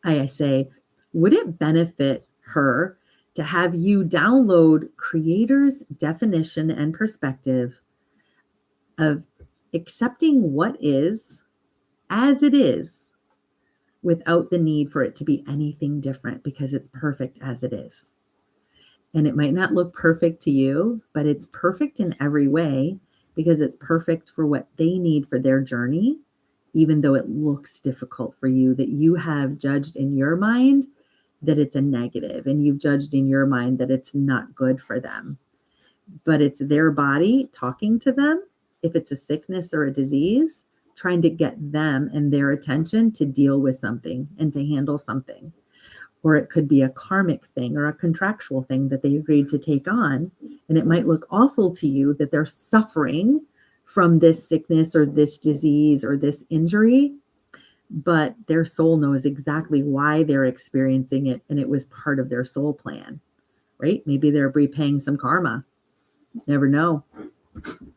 I say, would it benefit her to have you download Creator's definition and perspective of accepting what is as it is without the need for it to be anything different because it's perfect as it is? And it might not look perfect to you, but it's perfect in every way because it's perfect for what they need for their journey. Even though it looks difficult for you, that you have judged in your mind that it's a negative and you've judged in your mind that it's not good for them. But it's their body talking to them. If it's a sickness or a disease, trying to get them and their attention to deal with something and to handle something. Or it could be a karmic thing or a contractual thing that they agreed to take on. And it might look awful to you that they're suffering from this sickness or this disease or this injury, but their soul knows exactly why they're experiencing it. And it was part of their soul plan, right? Maybe they're repaying some karma. Never know.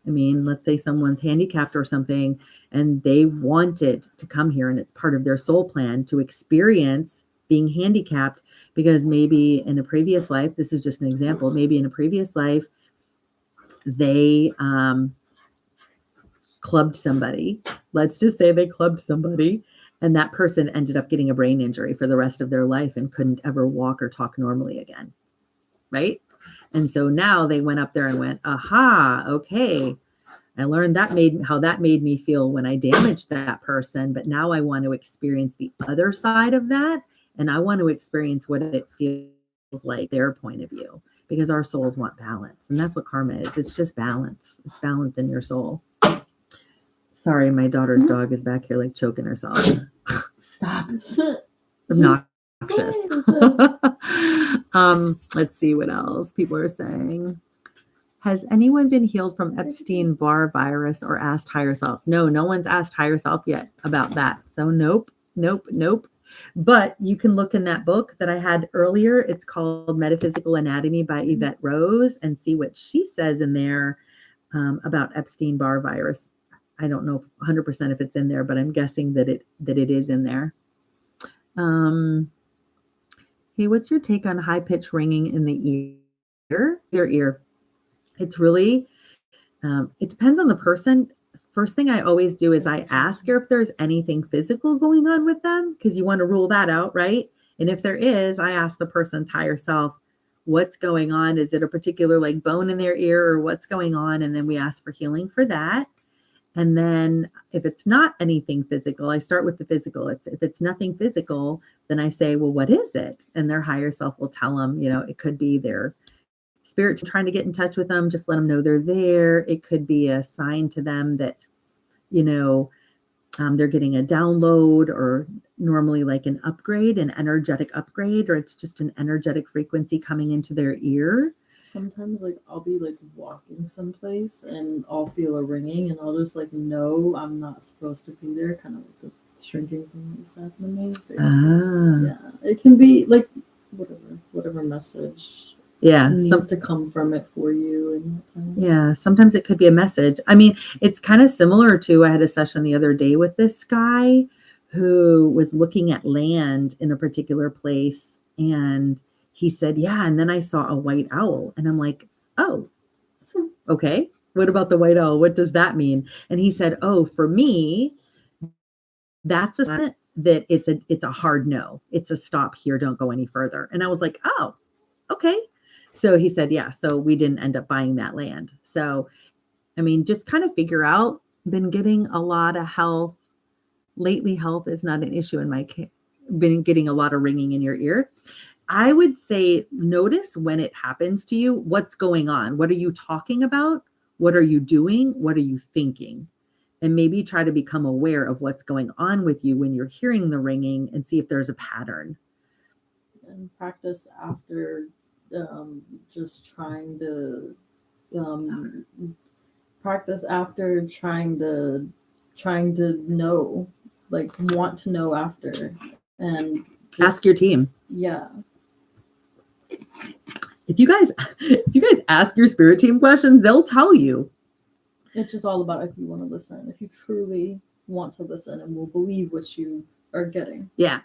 I mean, let's say someone's handicapped or something and they wanted to come here and it's part of their soul plan to experience being handicapped because maybe in a previous life, this is just an example, maybe in a previous life, they, clubbed somebody. Let's just say they clubbed somebody and that person ended up getting a brain injury for the rest of their life and couldn't ever walk or talk normally again. Right? And so now they went up there and went, aha, okay. I learned how that made me feel when I damaged that person. But now I want to experience the other side of that. And I want to experience what it feels like, their point of view. because our souls want balance. And that's what karma is. It's just balance. It's balance in your soul. Sorry, my daughter's dog is back here like choking herself. Stop. Obnoxious. Let's see what else people are saying. Has anyone been healed from Epstein-Barr virus or asked higher self? No, no one's asked higher self yet about that. So nope. But you can look in that book that I had earlier. It's called Metaphysical Anatomy by Yvette Rose, and see what she says in there about Epstein-Barr virus. I don't know 100% if it's in there, but I'm guessing that it is in there. Hey, what's your take on high-pitched ringing in the ear? Their ear. It's really, it depends on the person. First thing I always do is I ask her if there's anything physical going on with them, because you want to rule that out, right? And if there is, I ask the person's higher self, what's going on? Is it a particular like bone in their ear or what's going on? And then we ask for healing for that. And then if it's not anything physical, I start with the physical. If it's nothing physical, then I say, well, what is it? And their higher self will tell them, it could be their spirit trying to get in touch with them. Just let them know they're there. It could be a sign to them that, they're getting a download, or normally like an upgrade, an energetic upgrade, or it's just an energetic frequency coming into their ear. Sometimes like I'll be like walking someplace and I'll feel a ringing and I'll just like know I'm not supposed to be there, kind of like the shrinking thing that's happening to me. Yeah, it can be like whatever message needs to come from it for you in that time. Yeah, sometimes it could be a message. I mean, it's kind of similar to, I had a session the other day with this guy who was looking at land in a particular place, and he said, yeah, and then I saw a white owl. And I'm like, oh, okay. What about the white owl? What does that mean? And he said, oh, for me, that's a sign that it's a hard no. It's a stop here. Don't go any further. And I was like, oh, okay. So he said, yeah, so we didn't end up buying that land. So, I mean, just kind of figure out, been getting a lot of health. Lately, health is not an issue in my case. Been getting a lot of ringing in your ear. I would say notice when it happens to you, what's going on? What are you talking about? What are you doing? What are you thinking? And maybe try to become aware of what's going on with you when you're hearing the ringing and see if there's a pattern. And practice after just trying to practice after trying to know, like want to know after, and just, ask your team. Yeah. If you guys ask your spirit team questions, they'll tell you. It's just all about if you want to listen, if you truly want to listen and will believe what you are getting. Yeah.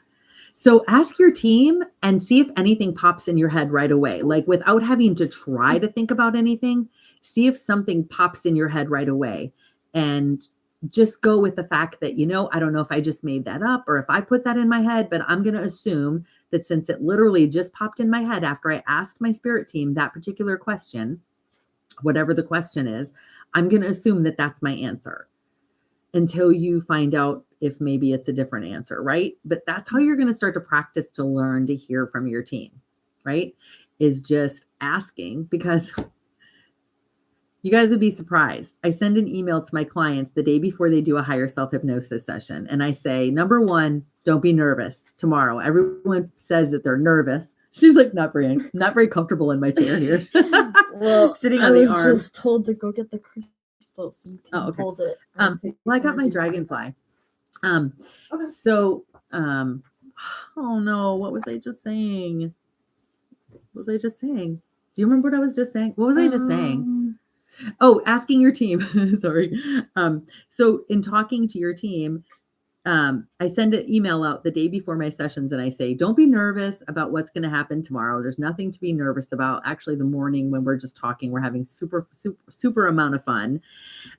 So ask your team and see if anything pops in your head right away. Like without having to try to think about anything, see if something pops in your head right away. And just go with the fact that, I don't know if I just made that up or if I put that in my head, but I'm going to assume that since it literally just popped in my head after I asked my spirit team that particular question, whatever the question is, I'm going to assume that that's my answer until you find out if maybe it's a different answer, right? But that's how you're going to start to practice to learn to hear from your team, right? Is just asking, because you guys would be surprised. I send an email to my clients the day before they do a higher self hypnosis session. And I say, number one, don't be nervous tomorrow. Everyone says that they're nervous. She's like, not very comfortable in my chair here. Well, sitting on the arm. I was just told to go get the crystal so you can hold it. Well, I got my dragonfly. Okay. So, oh no, what was I just saying? Do you remember what I was just saying? What was I just saying? Oh, asking your team. Sorry. So in talking to your team, I send an email out the day before my sessions and I say, don't be nervous about what's going to happen tomorrow. There's nothing to be nervous about. Actually, the morning when we're just talking, we're having super amount of fun.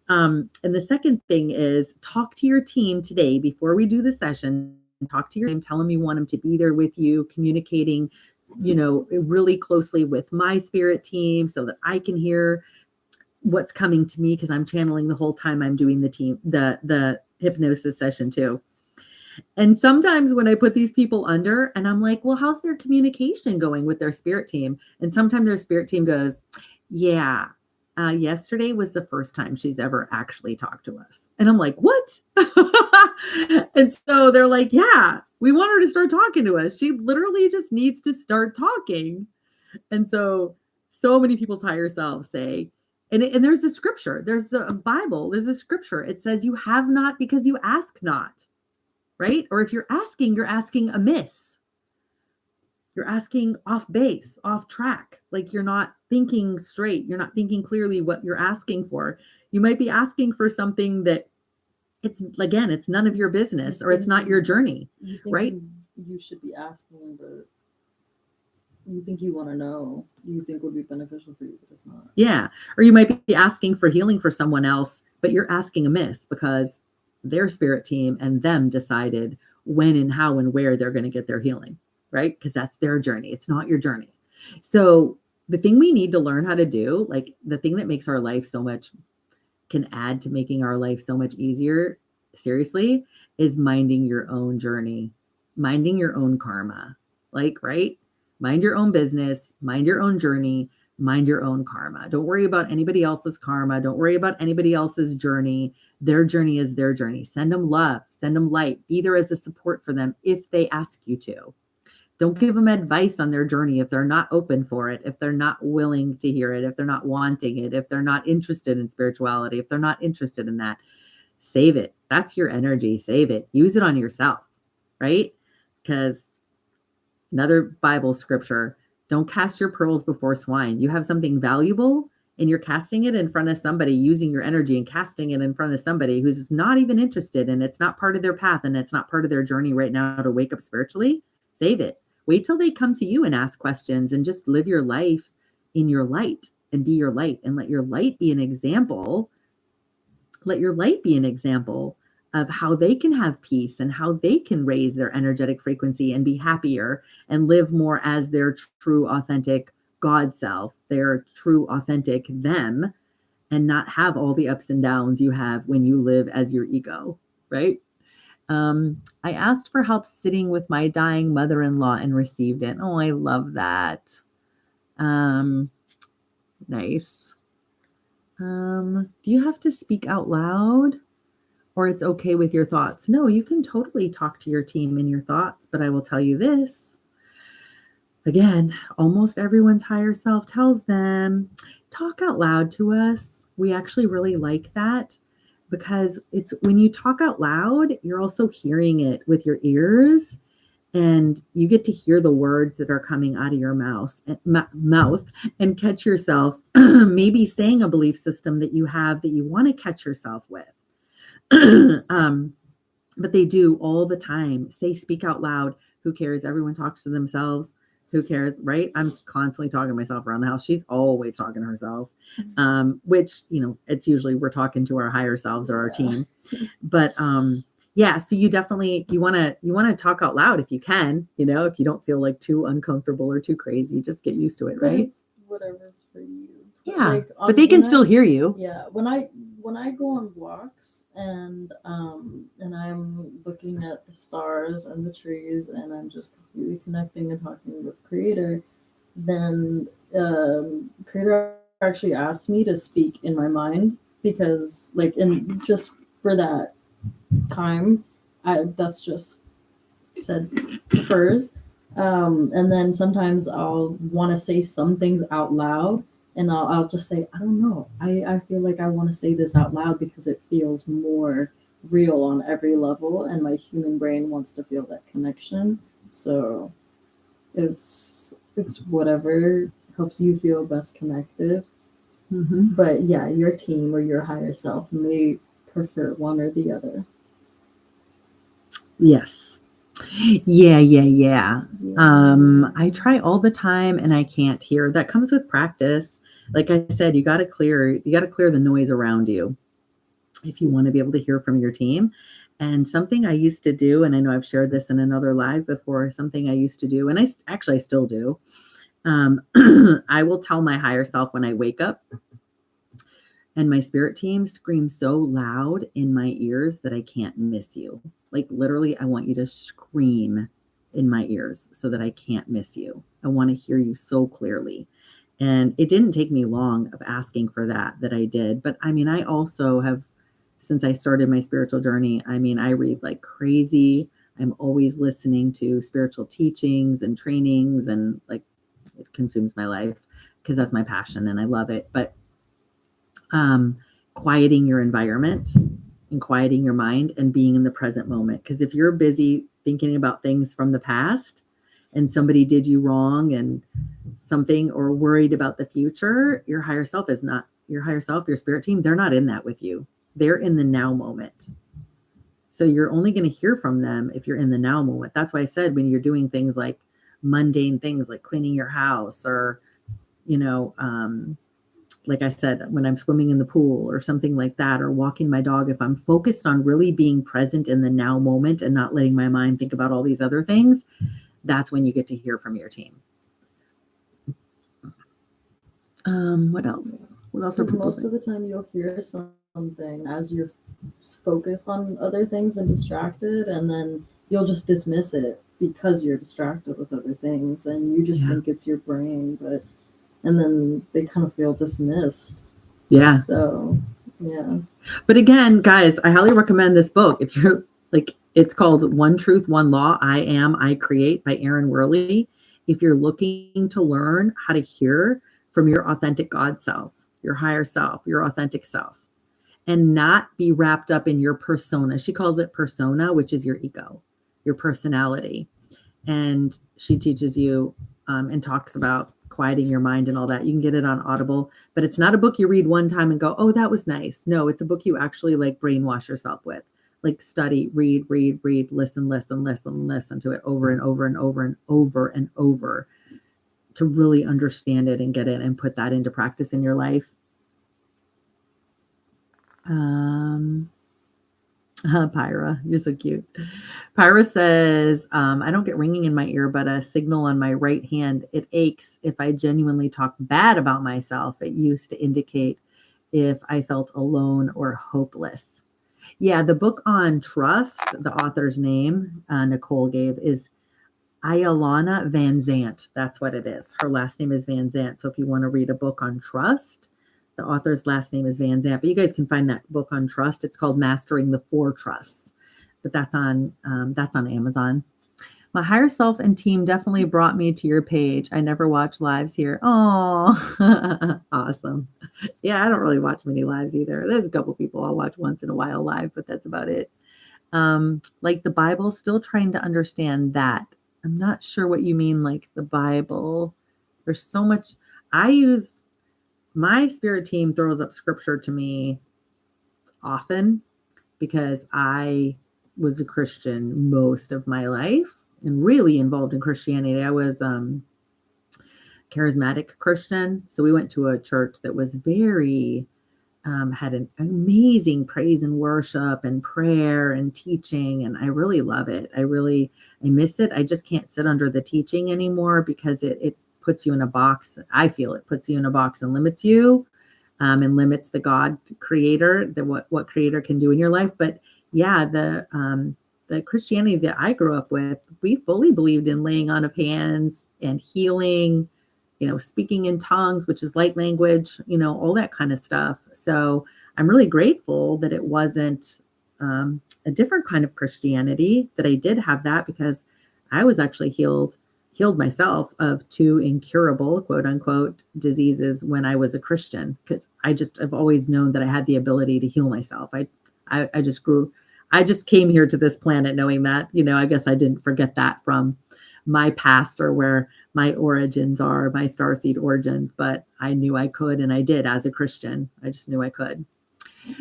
And the second thing is talk to your team today before we do the session. Talk to your team, tell them you want them to be there with you, communicating, really closely with my spirit team so that I can hear what's coming to me, because I'm channeling the whole time I'm doing the hypnosis session too. And sometimes when I put these people under and I'm like, well, how's their communication going with their spirit team? And sometimes their spirit team goes, yeah, yesterday was the first time she's ever actually talked to us. And I'm like, what? And so they're like, yeah, we want her to start talking to us. She literally just needs to start talking. And so many people's higher selves say, and there's a scripture, there's a Bible, there's a scripture. It says, you have not because you ask not. Right? Or if you're asking amiss. You're asking off base, off track. Like you're not thinking straight. You're not thinking clearly what you're asking for. You might be asking for something that it's none of your business or it's not your journey, right? You should be asking the you think you want to know, you think would be beneficial for you, but it's not. Yeah. Or you might be asking for healing for someone else, but you're asking amiss because their spirit team and them decided when and how and where they're going to get their healing, right? Because that's their journey. It's not your journey. So the thing we need to learn how to do, like the thing that makes our life can add to making our life so much easier, seriously, is minding your own journey, minding your own karma. Like, right? Mind your own business, mind your own journey, mind your own karma. Don't worry about anybody else's karma. Don't worry about anybody else's journey. Their journey is their journey. Send them love, send them light. Be there as a support for them if they ask you to. Don't give them advice on their journey if they're not open for it, if they're not willing to hear it, if they're not wanting it, if they're not interested in spirituality, if they're not interested in that. Save it. That's your energy. Save it. Use it on yourself, right? Because another Bible scripture, don't cast your pearls before swine. You have something valuable and you're casting it in front of somebody, using your energy and casting it in front of somebody who's not even interested and it's not part of their path and it's not part of their journey right now to wake up spiritually. Save it. Wait till they come to you and ask questions and just live your life in your light and be your light and let your light be an example. Let your light be an example of how they can have peace and how they can raise their energetic frequency and be happier and live more as their true, authentic God self, their true, authentic them, and not have all the ups and downs you have when you live as your ego, right? I asked for help sitting with my dying mother-in-law and received it. Oh, I love that. Nice. Do you have to speak out loud? Or it's okay with your thoughts? No, you can totally talk to your team in your thoughts, but I will tell you this. Again, almost everyone's higher self tells them, talk out loud to us. We actually really like that because it's when you talk out loud, you're also hearing it with your ears and you get to hear the words that are coming out of your mouth and catch yourself maybe saying a belief system that you have that you want to catch yourself with. But they do all the time. Speak out loud. Who cares? Everyone talks to themselves. Who cares? Right? I'm constantly talking to myself around the house. She's always talking to herself, which, it's usually we're talking to our higher selves or our team. But yeah, so you want to talk out loud if you can, if you don't feel like too uncomfortable or too crazy, just get used to it, right? It's whatever's for you. Yeah, but they can still hear you. Yeah, when I go on walks and I'm looking at the stars and the trees and I'm just completely connecting and talking with Creator, then Creator actually asked me to speak in my mind because just for that time, that's just said first, and then sometimes I'll want to say some things out loud. And I'll just say, I don't know. I feel like I want to say this out loud because it feels more real on every level. And my human brain wants to feel that connection. So it's whatever helps you feel best connected. Mm-hmm. But yeah, your team or your higher self may prefer one or the other. Yes. Yeah. I try all the time and I can't hear. That comes with practice. Like I said, you got to clear the noise around you if you want to be able to hear from your team. And something I used to do, and I know I've shared this in another live before, something I used to do, and I still do. I will tell my higher self when I wake up and my spirit team screams so loud in my ears that I can't miss you. Like literally, I want you to scream in my ears so that I can't miss you. I want to hear you so clearly. And it didn't take me long of asking for that I did. But I mean, I also have, since I started my spiritual journey, I mean, I read like crazy. I'm always listening to spiritual teachings and trainings, and like it consumes my life because that's my passion and I love it. But quieting your environment and quieting your mind and being in the present moment. Because if you're busy thinking about things from the past and somebody did you wrong and something, or worried about the future, your higher self is not your higher self, your spirit team. They're not in that with you. They're in the now moment. So you're only going to hear from them if you're in the now moment. That's why I said when you're doing things like mundane things like cleaning your house, or, you know, like I said, when I'm swimming in the pool or something like that, or walking my dog, if I'm focused on really being present in the now moment and not letting my mind think about all these other things, that's when you get to hear from your team. What else? What else are Because people most saying? of the time you'll hear something as you're focused on other things and distracted, and then you'll just dismiss it because you're distracted with other things, and you just Yeah. think it's your brain, and then they kind of feel dismissed. Yeah. So, yeah. But again, guys, I highly recommend this book. If you're like, it's called One Truth, One Law, I Am, I Create by Aaron Worley. If you're looking to learn how to hear from your authentic God self, your higher self, your authentic self, and not be wrapped up in your persona. She calls it persona, which is your ego, your personality. And she teaches you and talks about quieting your mind and all that. You can get it on Audible, but it's not a book you read one time and go, oh, that was nice. No, it's a book you actually like brainwash yourself with. Like study, read, listen to it over and over and over and over and over to really understand it and get it and put that into practice in your life. Pyra, you're so cute. Pyra says, I don't get ringing in my ear, but a signal on my right hand. It aches if I genuinely talk bad about myself. It used to indicate if I felt alone or hopeless. Yeah, the book on trust, the author's name, Nicole gave, is Iolana Van Zant. That's what it is. Her last name is Van Zant. So if you want to read a book on trust, the author's last name is Van Zant. But you guys can find that book on trust. It's called Mastering the Four Trusts. But that's on Amazon. My higher self and team definitely brought me to your page. I never watch lives here. Oh, awesome. Yeah, I don't really watch many lives either. There's a couple people I'll watch once in a while live, but that's about it. Like the Bible, still trying to understand that. I'm not sure what you mean, like the Bible. There's so much. My spirit team throws up scripture to me often because I was a Christian most of my life and really involved in Christianity. I was charismatic Christian. So we went to a church that was very, had an amazing praise and worship and prayer and teaching. And I really love it. I miss it. I just can't sit under the teaching anymore because it puts you in a box. I feel it puts you in a box and limits you. And limits the God creator, what creator can do in your life. But yeah, the Christianity that I grew up with, we fully believed in laying on of hands and healing, speaking in tongues, which is light language, all that kind of stuff. So I'm really grateful that it wasn't a different kind of Christianity, that I did have that, because I was actually healed myself of 2 incurable, quote unquote, diseases when I was a Christian, because I've always known that I had the ability to heal myself. I just came here to this planet knowing that, I guess I didn't forget that from my past or where my origins are, my starseed origins, but I knew I could, and I did as a Christian. I just knew I could.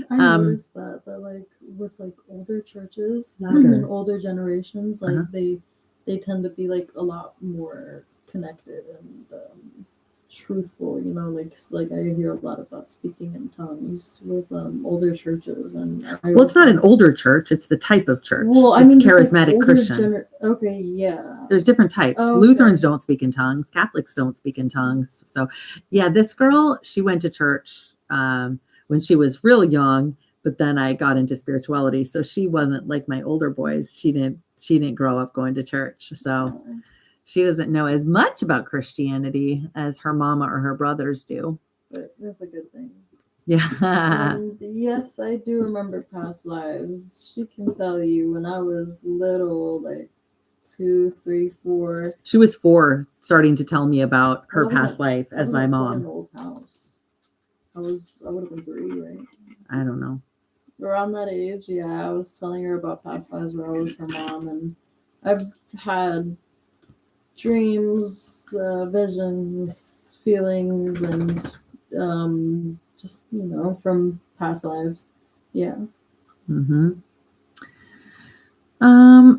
I noticed that like with like older churches and older generations, like they tend to be like a lot more connected and truthful, like I hear a lot about speaking in tongues with older churches. And well, it's not an older church, it's the type of church. Well, I mean, charismatic like Christian. Okay, yeah. There's different types. Okay. Lutherans don't speak in tongues. Catholics don't speak in tongues. So yeah, this girl, she went to church when she was real young, but then I got into spirituality. So she wasn't like my older boys. She didn't grow up going to church. So she doesn't know as much about Christianity as her mama or her brothers do. But that's a good thing. Yeah. And yes, I do remember past lives. She can tell you when I was little, like 2, 3, 4. She was 4 starting to tell me about her Well, I was past at- life I as was my at 4 in mom. the old house. I would have been 3, right? I don't know. Around that age, yeah, I was telling her about past lives where I was her mom, and I've had dreams, visions, feelings, and just from past lives. Yeah. Mm-hmm.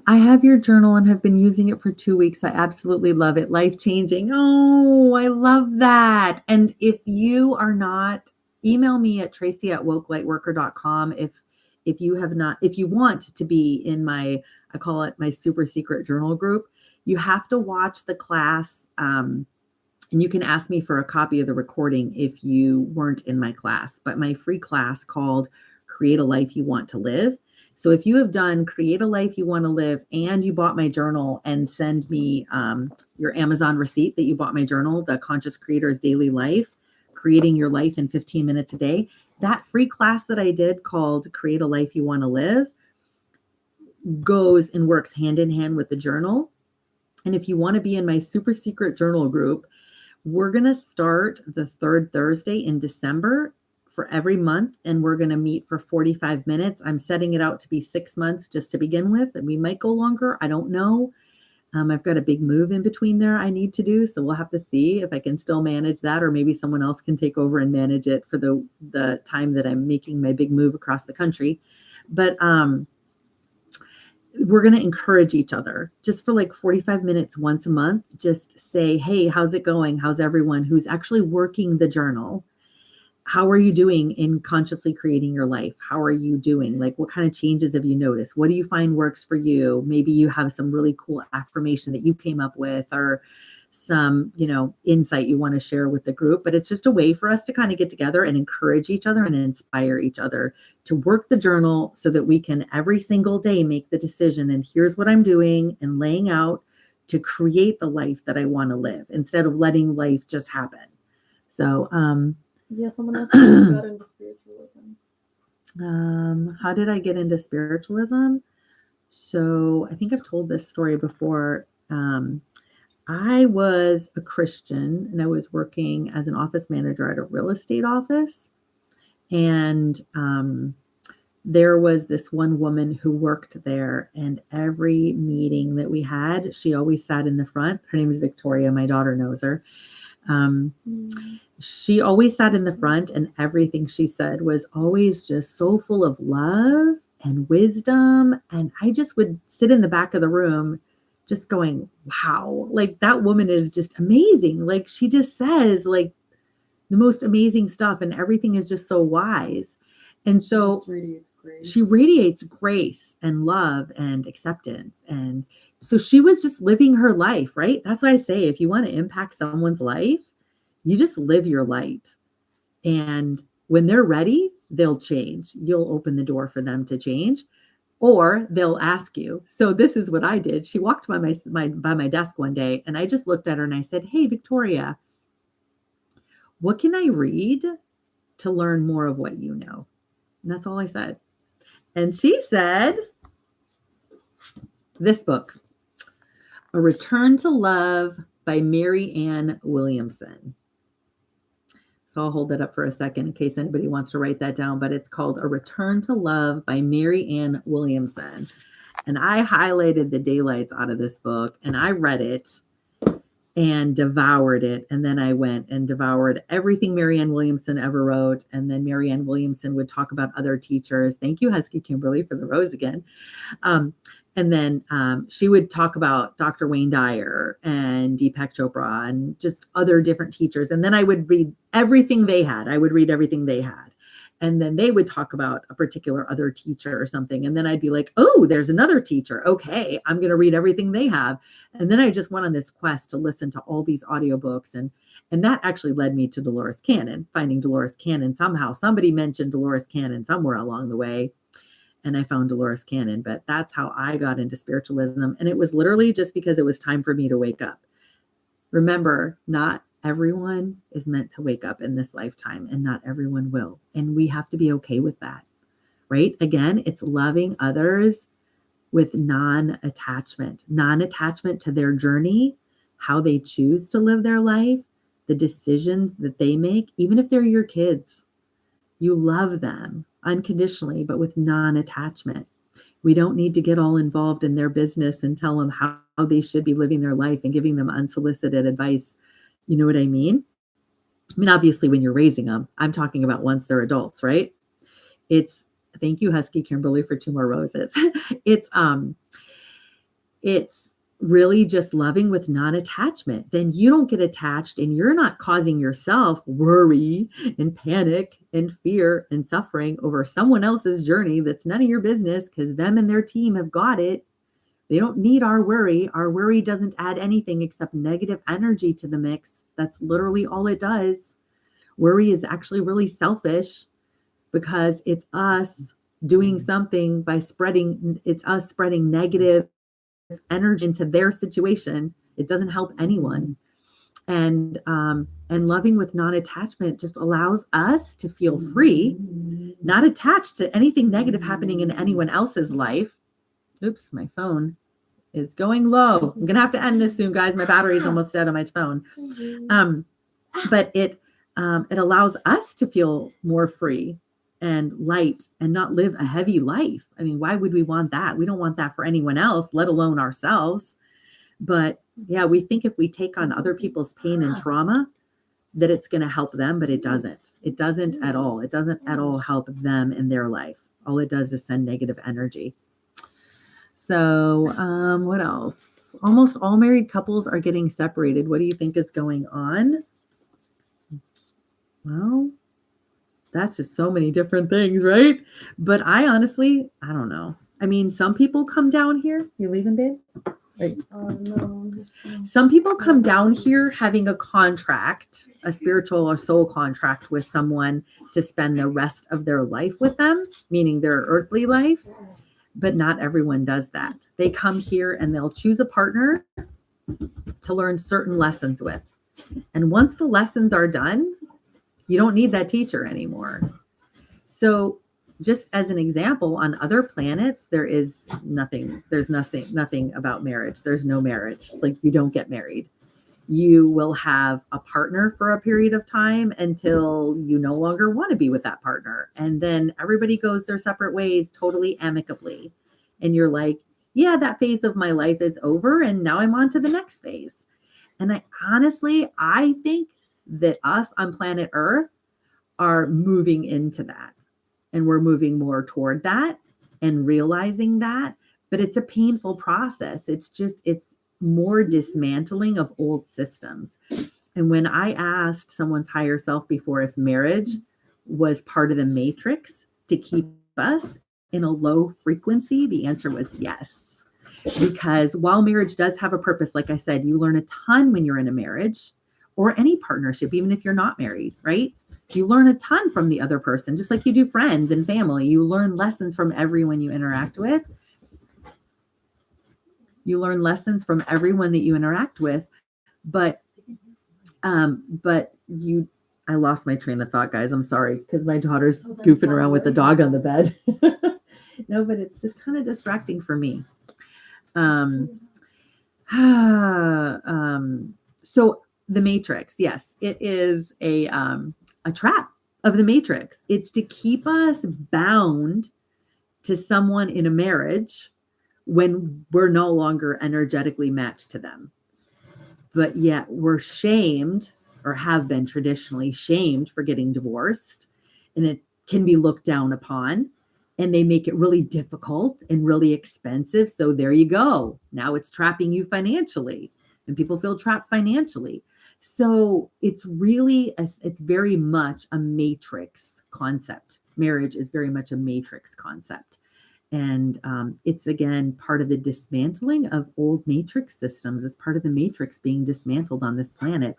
I have your journal and have been using it for 2 weeks. I absolutely love it. Life-changing. Oh, I love that. And if you are not, email me at tracy@wokelightworker.com if you have not, if you want to be in my, I call it my super secret journal group. You have to watch the class, and you can ask me for a copy of the recording if you weren't in my class, but my free class called Create a Life You Want to Live. So if you have done Create a Life You Want to Live and you bought my journal, and send me your Amazon receipt that you bought my journal, The Conscious Creator's Daily Life, Creating Your Life in 15 Minutes a Day, that free class that I did called Create a Life You Want to Live goes and works hand in hand with the journal. And if you want to be in my super secret journal group, we're going to start the 3rd Thursday in December for every month, and we're going to meet for 45 minutes. I'm setting it out to be 6 months just to begin with, and we might go longer. I don't know. I've got a big move in between there I need to do, so we'll have to see if I can still manage that, or maybe someone else can take over and manage it for the time that I'm making my big move across the country. But we're going to encourage each other just for like 45 minutes once a month. Just say, hey, how's it going? How's everyone who's actually working the journal? How are you doing in consciously creating your life? How are you doing? Like, what kind of changes have you noticed? What do you find works for you? Maybe you have some really cool affirmation that you came up with, or some, insight you want to share with the group. But it's just a way for us to kind of get together and encourage each other and inspire each other to work the journal, so that we can every single day make the decision, and here's what I'm doing and laying out to create the life that I want to live, instead of letting life just happen. So, Yeah, someone asked me how I got into spiritualism. how did I get into spiritualism? So I think I've told this story before. I was a Christian, and I was working as an office manager at a real estate office. And there was this one woman who worked there, and every meeting that we had, she always sat in the front. Her name is Victoria. My daughter knows her. She always sat in the front, and everything she said was always just so full of love and wisdom. And I just would sit in the back of the room just going, wow, like that woman is just amazing. Like, she just says like the most amazing stuff, and everything is just so wise. And so she radiates grace and love and acceptance. And so she was just living her life, right? That's why I say, if you want to impact someone's life, you just live your light. And when they're ready, they'll change. You'll open the door for them to change, or they'll ask you. So this is what I did. She walked by my desk one day, and I just looked at her and I said, hey, Victoria, what can I read to learn more of what you know? And that's all I said. And she said, this book, A Return to Love by Mary Ann Williamson. So I'll hold that up for a second in case anybody wants to write that down. But it's called A Return to Love by Mary Ann Williamson. And I highlighted the daylights out of this book, and I read it and devoured it. And then I went and devoured everything Mary Ann Williamson ever wrote. And then Mary Ann Williamson would talk about other teachers. Thank you, Husky Kimberly, for the rose again. And then she would talk about Dr. Wayne Dyer and Deepak Chopra and just other different teachers. And then I would read everything they had. And then they would talk about a particular other teacher or something. And then I'd be like, oh, there's another teacher. Okay, I'm going to read everything they have. And then I just went on this quest to listen to all these audiobooks. And that actually led me to Dolores Cannon, finding Dolores Cannon somehow. Somebody mentioned Dolores Cannon somewhere along the way. And I found Dolores Cannon. But that's how I got into spiritualism. And it was literally just because it was time for me to wake up. Remember, not everyone is meant to wake up in this lifetime, and not everyone will. And we have to be okay with that, right? Again, it's loving others with non-attachment to their journey, how they choose to live their life, the decisions that they make, even if they're your kids. You love them unconditionally, but with non-attachment. We don't need to get all involved in their business and tell them how they should be living their life and giving them unsolicited advice. You know what I mean? I mean, obviously, when you're raising them, I'm talking about once they're adults, right? Thank you, Husky Kimberly, for 2 more roses. It's really just loving with non-attachment. Then you don't get attached and you're not causing yourself worry and panic and fear and suffering over someone else's journey that's none of your business, because them and their team have got it. They don't need our worry. Our worry doesn't add anything except negative energy to the mix. That's literally all it does. Worry is actually really selfish, because it's us doing something it's us spreading negative energy into their situation. It doesn't help anyone. And loving with non-attachment just allows us to feel free, not attached to anything negative happening in anyone else's life. Oops, my phone is going low. I'm gonna have to end this soon, guys. My battery is almost dead on my phone. But it allows us to feel more free and light and not live a heavy life. I mean, why would we want that? We don't want that for anyone else, let alone ourselves. But yeah, we think if we take on other people's pain and trauma, that it's going to help them, but it doesn't. It doesn't at all. It doesn't at all help them in their life. All it does is send negative energy. So what else? Almost all married couples are getting separated. What do you think is going on? Well, that's just so many different things, right? But I don't know. I mean, some people come down here. You leaving, babe? Right. No. Some people come down here having a contract, a spiritual or soul contract with someone to spend the rest of their life with them, meaning their earthly life. But not everyone does that. They come here and they'll choose a partner to learn certain lessons with. And once the lessons are done, you don't need that teacher anymore. So just as an example, on other planets, there's nothing about marriage. There's no marriage. Like, you don't get married. You will have a partner for a period of time until you no longer want to be with that partner. And then everybody goes their separate ways totally amicably. And you're like, yeah, that phase of my life is over. And now I'm on to the next phase. And I think that us on planet Earth are moving into that. And we're moving more toward that and realizing that. But it's a painful process. It's more dismantling of old systems. And when I asked someone's higher self before if marriage was part of the matrix to keep us in a low frequency, the answer was yes. Because while marriage does have a purpose, like I said, you learn a ton when you're in a marriage or any partnership, even if you're not married, right? You learn a ton from the other person, just like you do friends and family. You learn lessons from everyone you interact with. You learn lessons from everyone that you interact with. But I lost my train of thought, guys. I'm sorry, because my daughter's goofing around with the dog on the bed. No, but it's just kind of distracting for me. So the Matrix, yes, it is a trap of the Matrix. It's to keep us bound to someone in a marriage when we're no longer energetically matched to them. But yet we're shamed, or have been traditionally shamed, for getting divorced. And it can be looked down upon. And they make it really difficult and really expensive. So there you go. Now it's trapping you financially. And people feel trapped financially. So it's very much a matrix concept. marriage is very much a matrix concept. And it's, again, part of the dismantling of old matrix systems. It's part of the matrix being dismantled on this planet.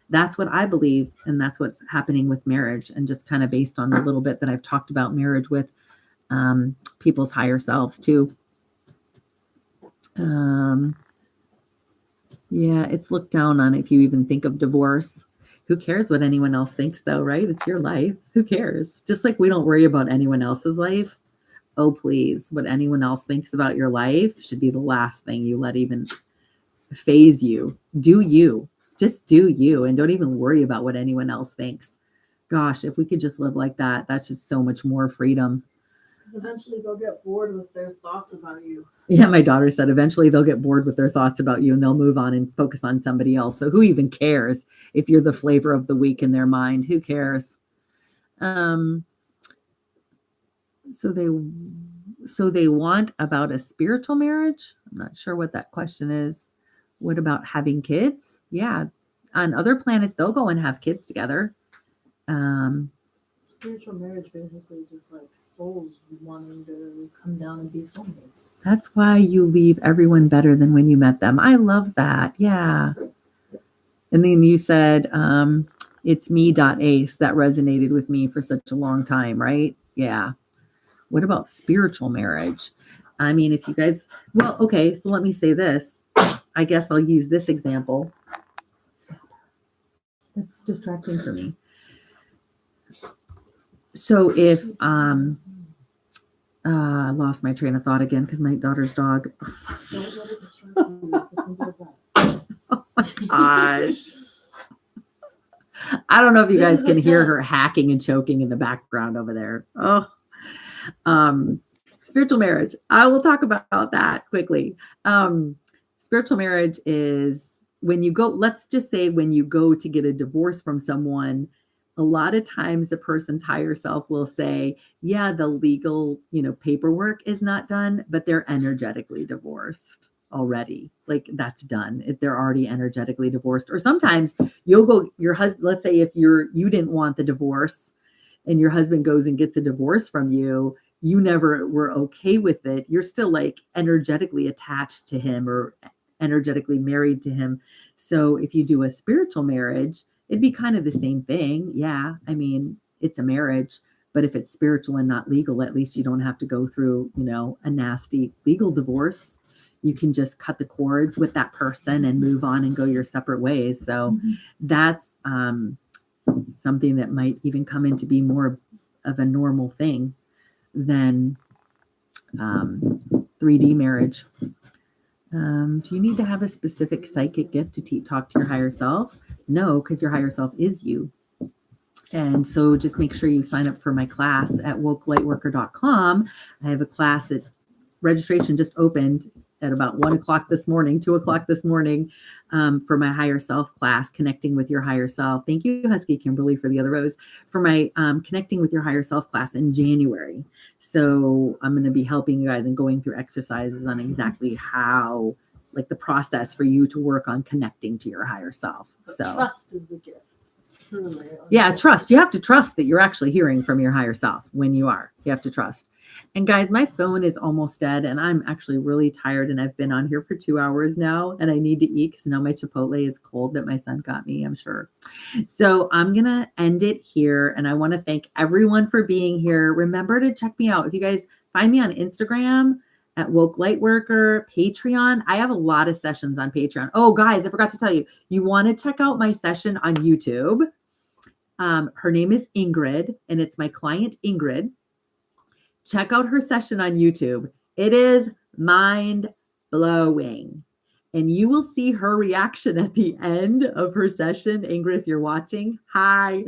That's what I believe. And that's what's happening with marriage. And just kind of based on the little bit that I've talked about marriage with people's higher selves too. Yeah, it's looked down on if you even think of divorce. Who cares what anyone else thinks, though, right? It's your life. Who cares? Just like we don't worry about anyone else's life. Oh, please. What anyone else thinks about your life should be the last thing you let even phase you. Do you. Just do you, and don't even worry about what anyone else thinks. Gosh, if we could just live like that, that's just so much more freedom. Because eventually they'll get bored with their thoughts about you. Yeah, my daughter said eventually they'll get bored with their thoughts about you and they'll move on and focus on somebody else. So who even cares if you're the flavor of the week in their mind? Who cares? So they want about a spiritual marriage. I'm not sure what that question is. What about having kids? Yeah. On other planets, they'll go and have kids together. Spiritual marriage basically just like souls wanting to come down and be soulmates. That's why you leave everyone better than when you met them. I love that. Yeah. And then you said, it's me.ace. That resonated with me for such a long time, right? Yeah. What about spiritual marriage? I mean, if you guys, well, okay, so let me say this. I guess I'll use this example. That's distracting for me. So if I lost my train of thought again because my daughter's dog. Don't let it distract you. It's as simple as that. Oh my gosh. I don't know if you guys can hear her hacking and choking in the background over there. Oh, spiritual marriage. I will talk about that quickly. Spiritual marriage is when you go, let's just say when you go to get a divorce from someone, a lot of times the person's higher self will say, yeah, the legal, paperwork is not done, but they're energetically divorced already. Like that's done. If they're already energetically divorced. Or sometimes you'll go, your husband, let's say if you didn't want the divorce and your husband goes and gets a divorce from you, you never were okay with it. You're still like energetically attached to him or energetically married to him. So if you do a spiritual marriage, it'd be kind of the same thing. Yeah. I mean, it's a marriage, but if it's spiritual and not legal, at least you don't have to go through, a nasty legal divorce. You can just cut the cords with that person and move on and go your separate ways. So that's something that might even come in to be more of a normal thing than 3D marriage. Do you need to have a specific psychic gift to talk to your higher self? No, because your higher self is you. And so just make sure you sign up for my class at wokelightworker.com. I have a class that registration just opened at about 2 o'clock this morning for my higher self class, Connecting with Your Higher Self. Thank you, Husky Kimberly, for the other rose, for my Connecting with Your Higher Self class in January. So I'm going to be helping you guys and going through exercises on exactly how, like the process for you to work on connecting to your higher self. But so trust is the gift. Truly. Yeah, trust. You have to trust that you're actually hearing from your higher self when you are. You have to trust. And guys, my phone is almost dead and I'm actually really tired and I've been on here for 2 hours now and I need to eat because now my Chipotle is cold that my son got me, I'm sure. So I'm going to end it here and I want to thank everyone for being here. Remember to check me out. If you guys find me on Instagram at Woke Lightworker, Patreon. I have a lot of sessions on Patreon. Oh, guys, I forgot to tell you, you want to check out my session on YouTube. Her name is Ingrid and it's my client Ingrid. Check out her session on YouTube. It is mind blowing. And you will see her reaction at the end of her session. Ingrid, if you're watching, hi.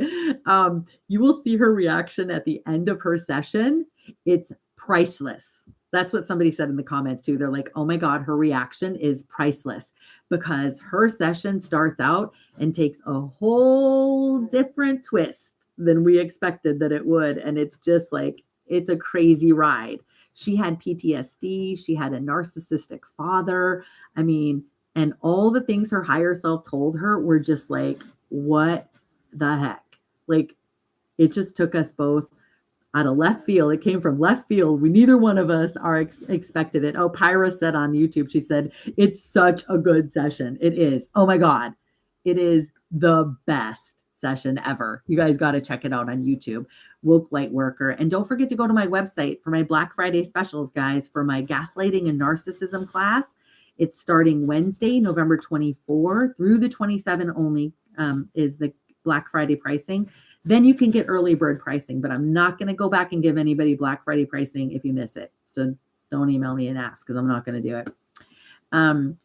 You will see her reaction at the end of her session. It's priceless. That's what somebody said in the comments too. They're like, oh my God, her reaction is priceless because her session starts out and takes a whole different twist than we expected that it would. And it's just like, it's a crazy ride. She had PTSD. She had a narcissistic father. I mean, and all the things her higher self told her were just like, what the heck? Like, it just took us both out of left field. It came from left field. Neither one of us are expected it. Oh, Pyra said on YouTube, she said, it's such a good session. It is. Oh my God. It is the best session ever. You guys got to check it out on YouTube. Woke Light Worker. And don't forget to go to my website for my Black Friday specials, guys, for my gaslighting and narcissism class. It's starting Wednesday, November 24 through the 27 only is the Black Friday pricing. Then you can get early bird pricing, but I'm not going to go back and give anybody Black Friday pricing if you miss it. So don't email me and ask because I'm not going to do it. And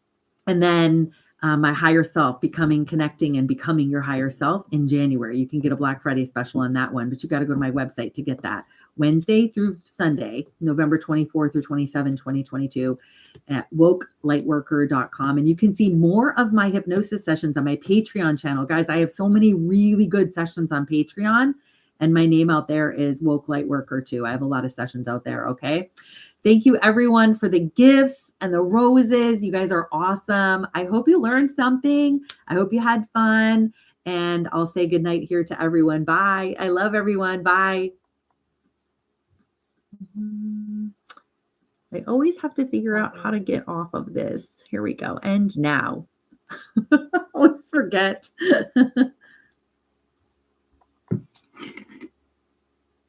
then my higher self, connecting and becoming your higher self in January. You can get a Black Friday special on that one, but you got to go to my website to get that. Wednesday through Sunday, November 24 through 27, 2022 at wokelightworker.com. And you can see more of my hypnosis sessions on my Patreon channel. Guys, I have so many really good sessions on Patreon, and my name out there is Woke Light Worker too. I have a lot of sessions out there, okay? Thank you everyone for the gifts and the roses. You guys are awesome. I hope you learned something. I hope you had fun. And I'll say goodnight here to everyone. Bye. I love everyone. Bye. I always have to figure out how to get off of this. Here we go. And now. I always forget.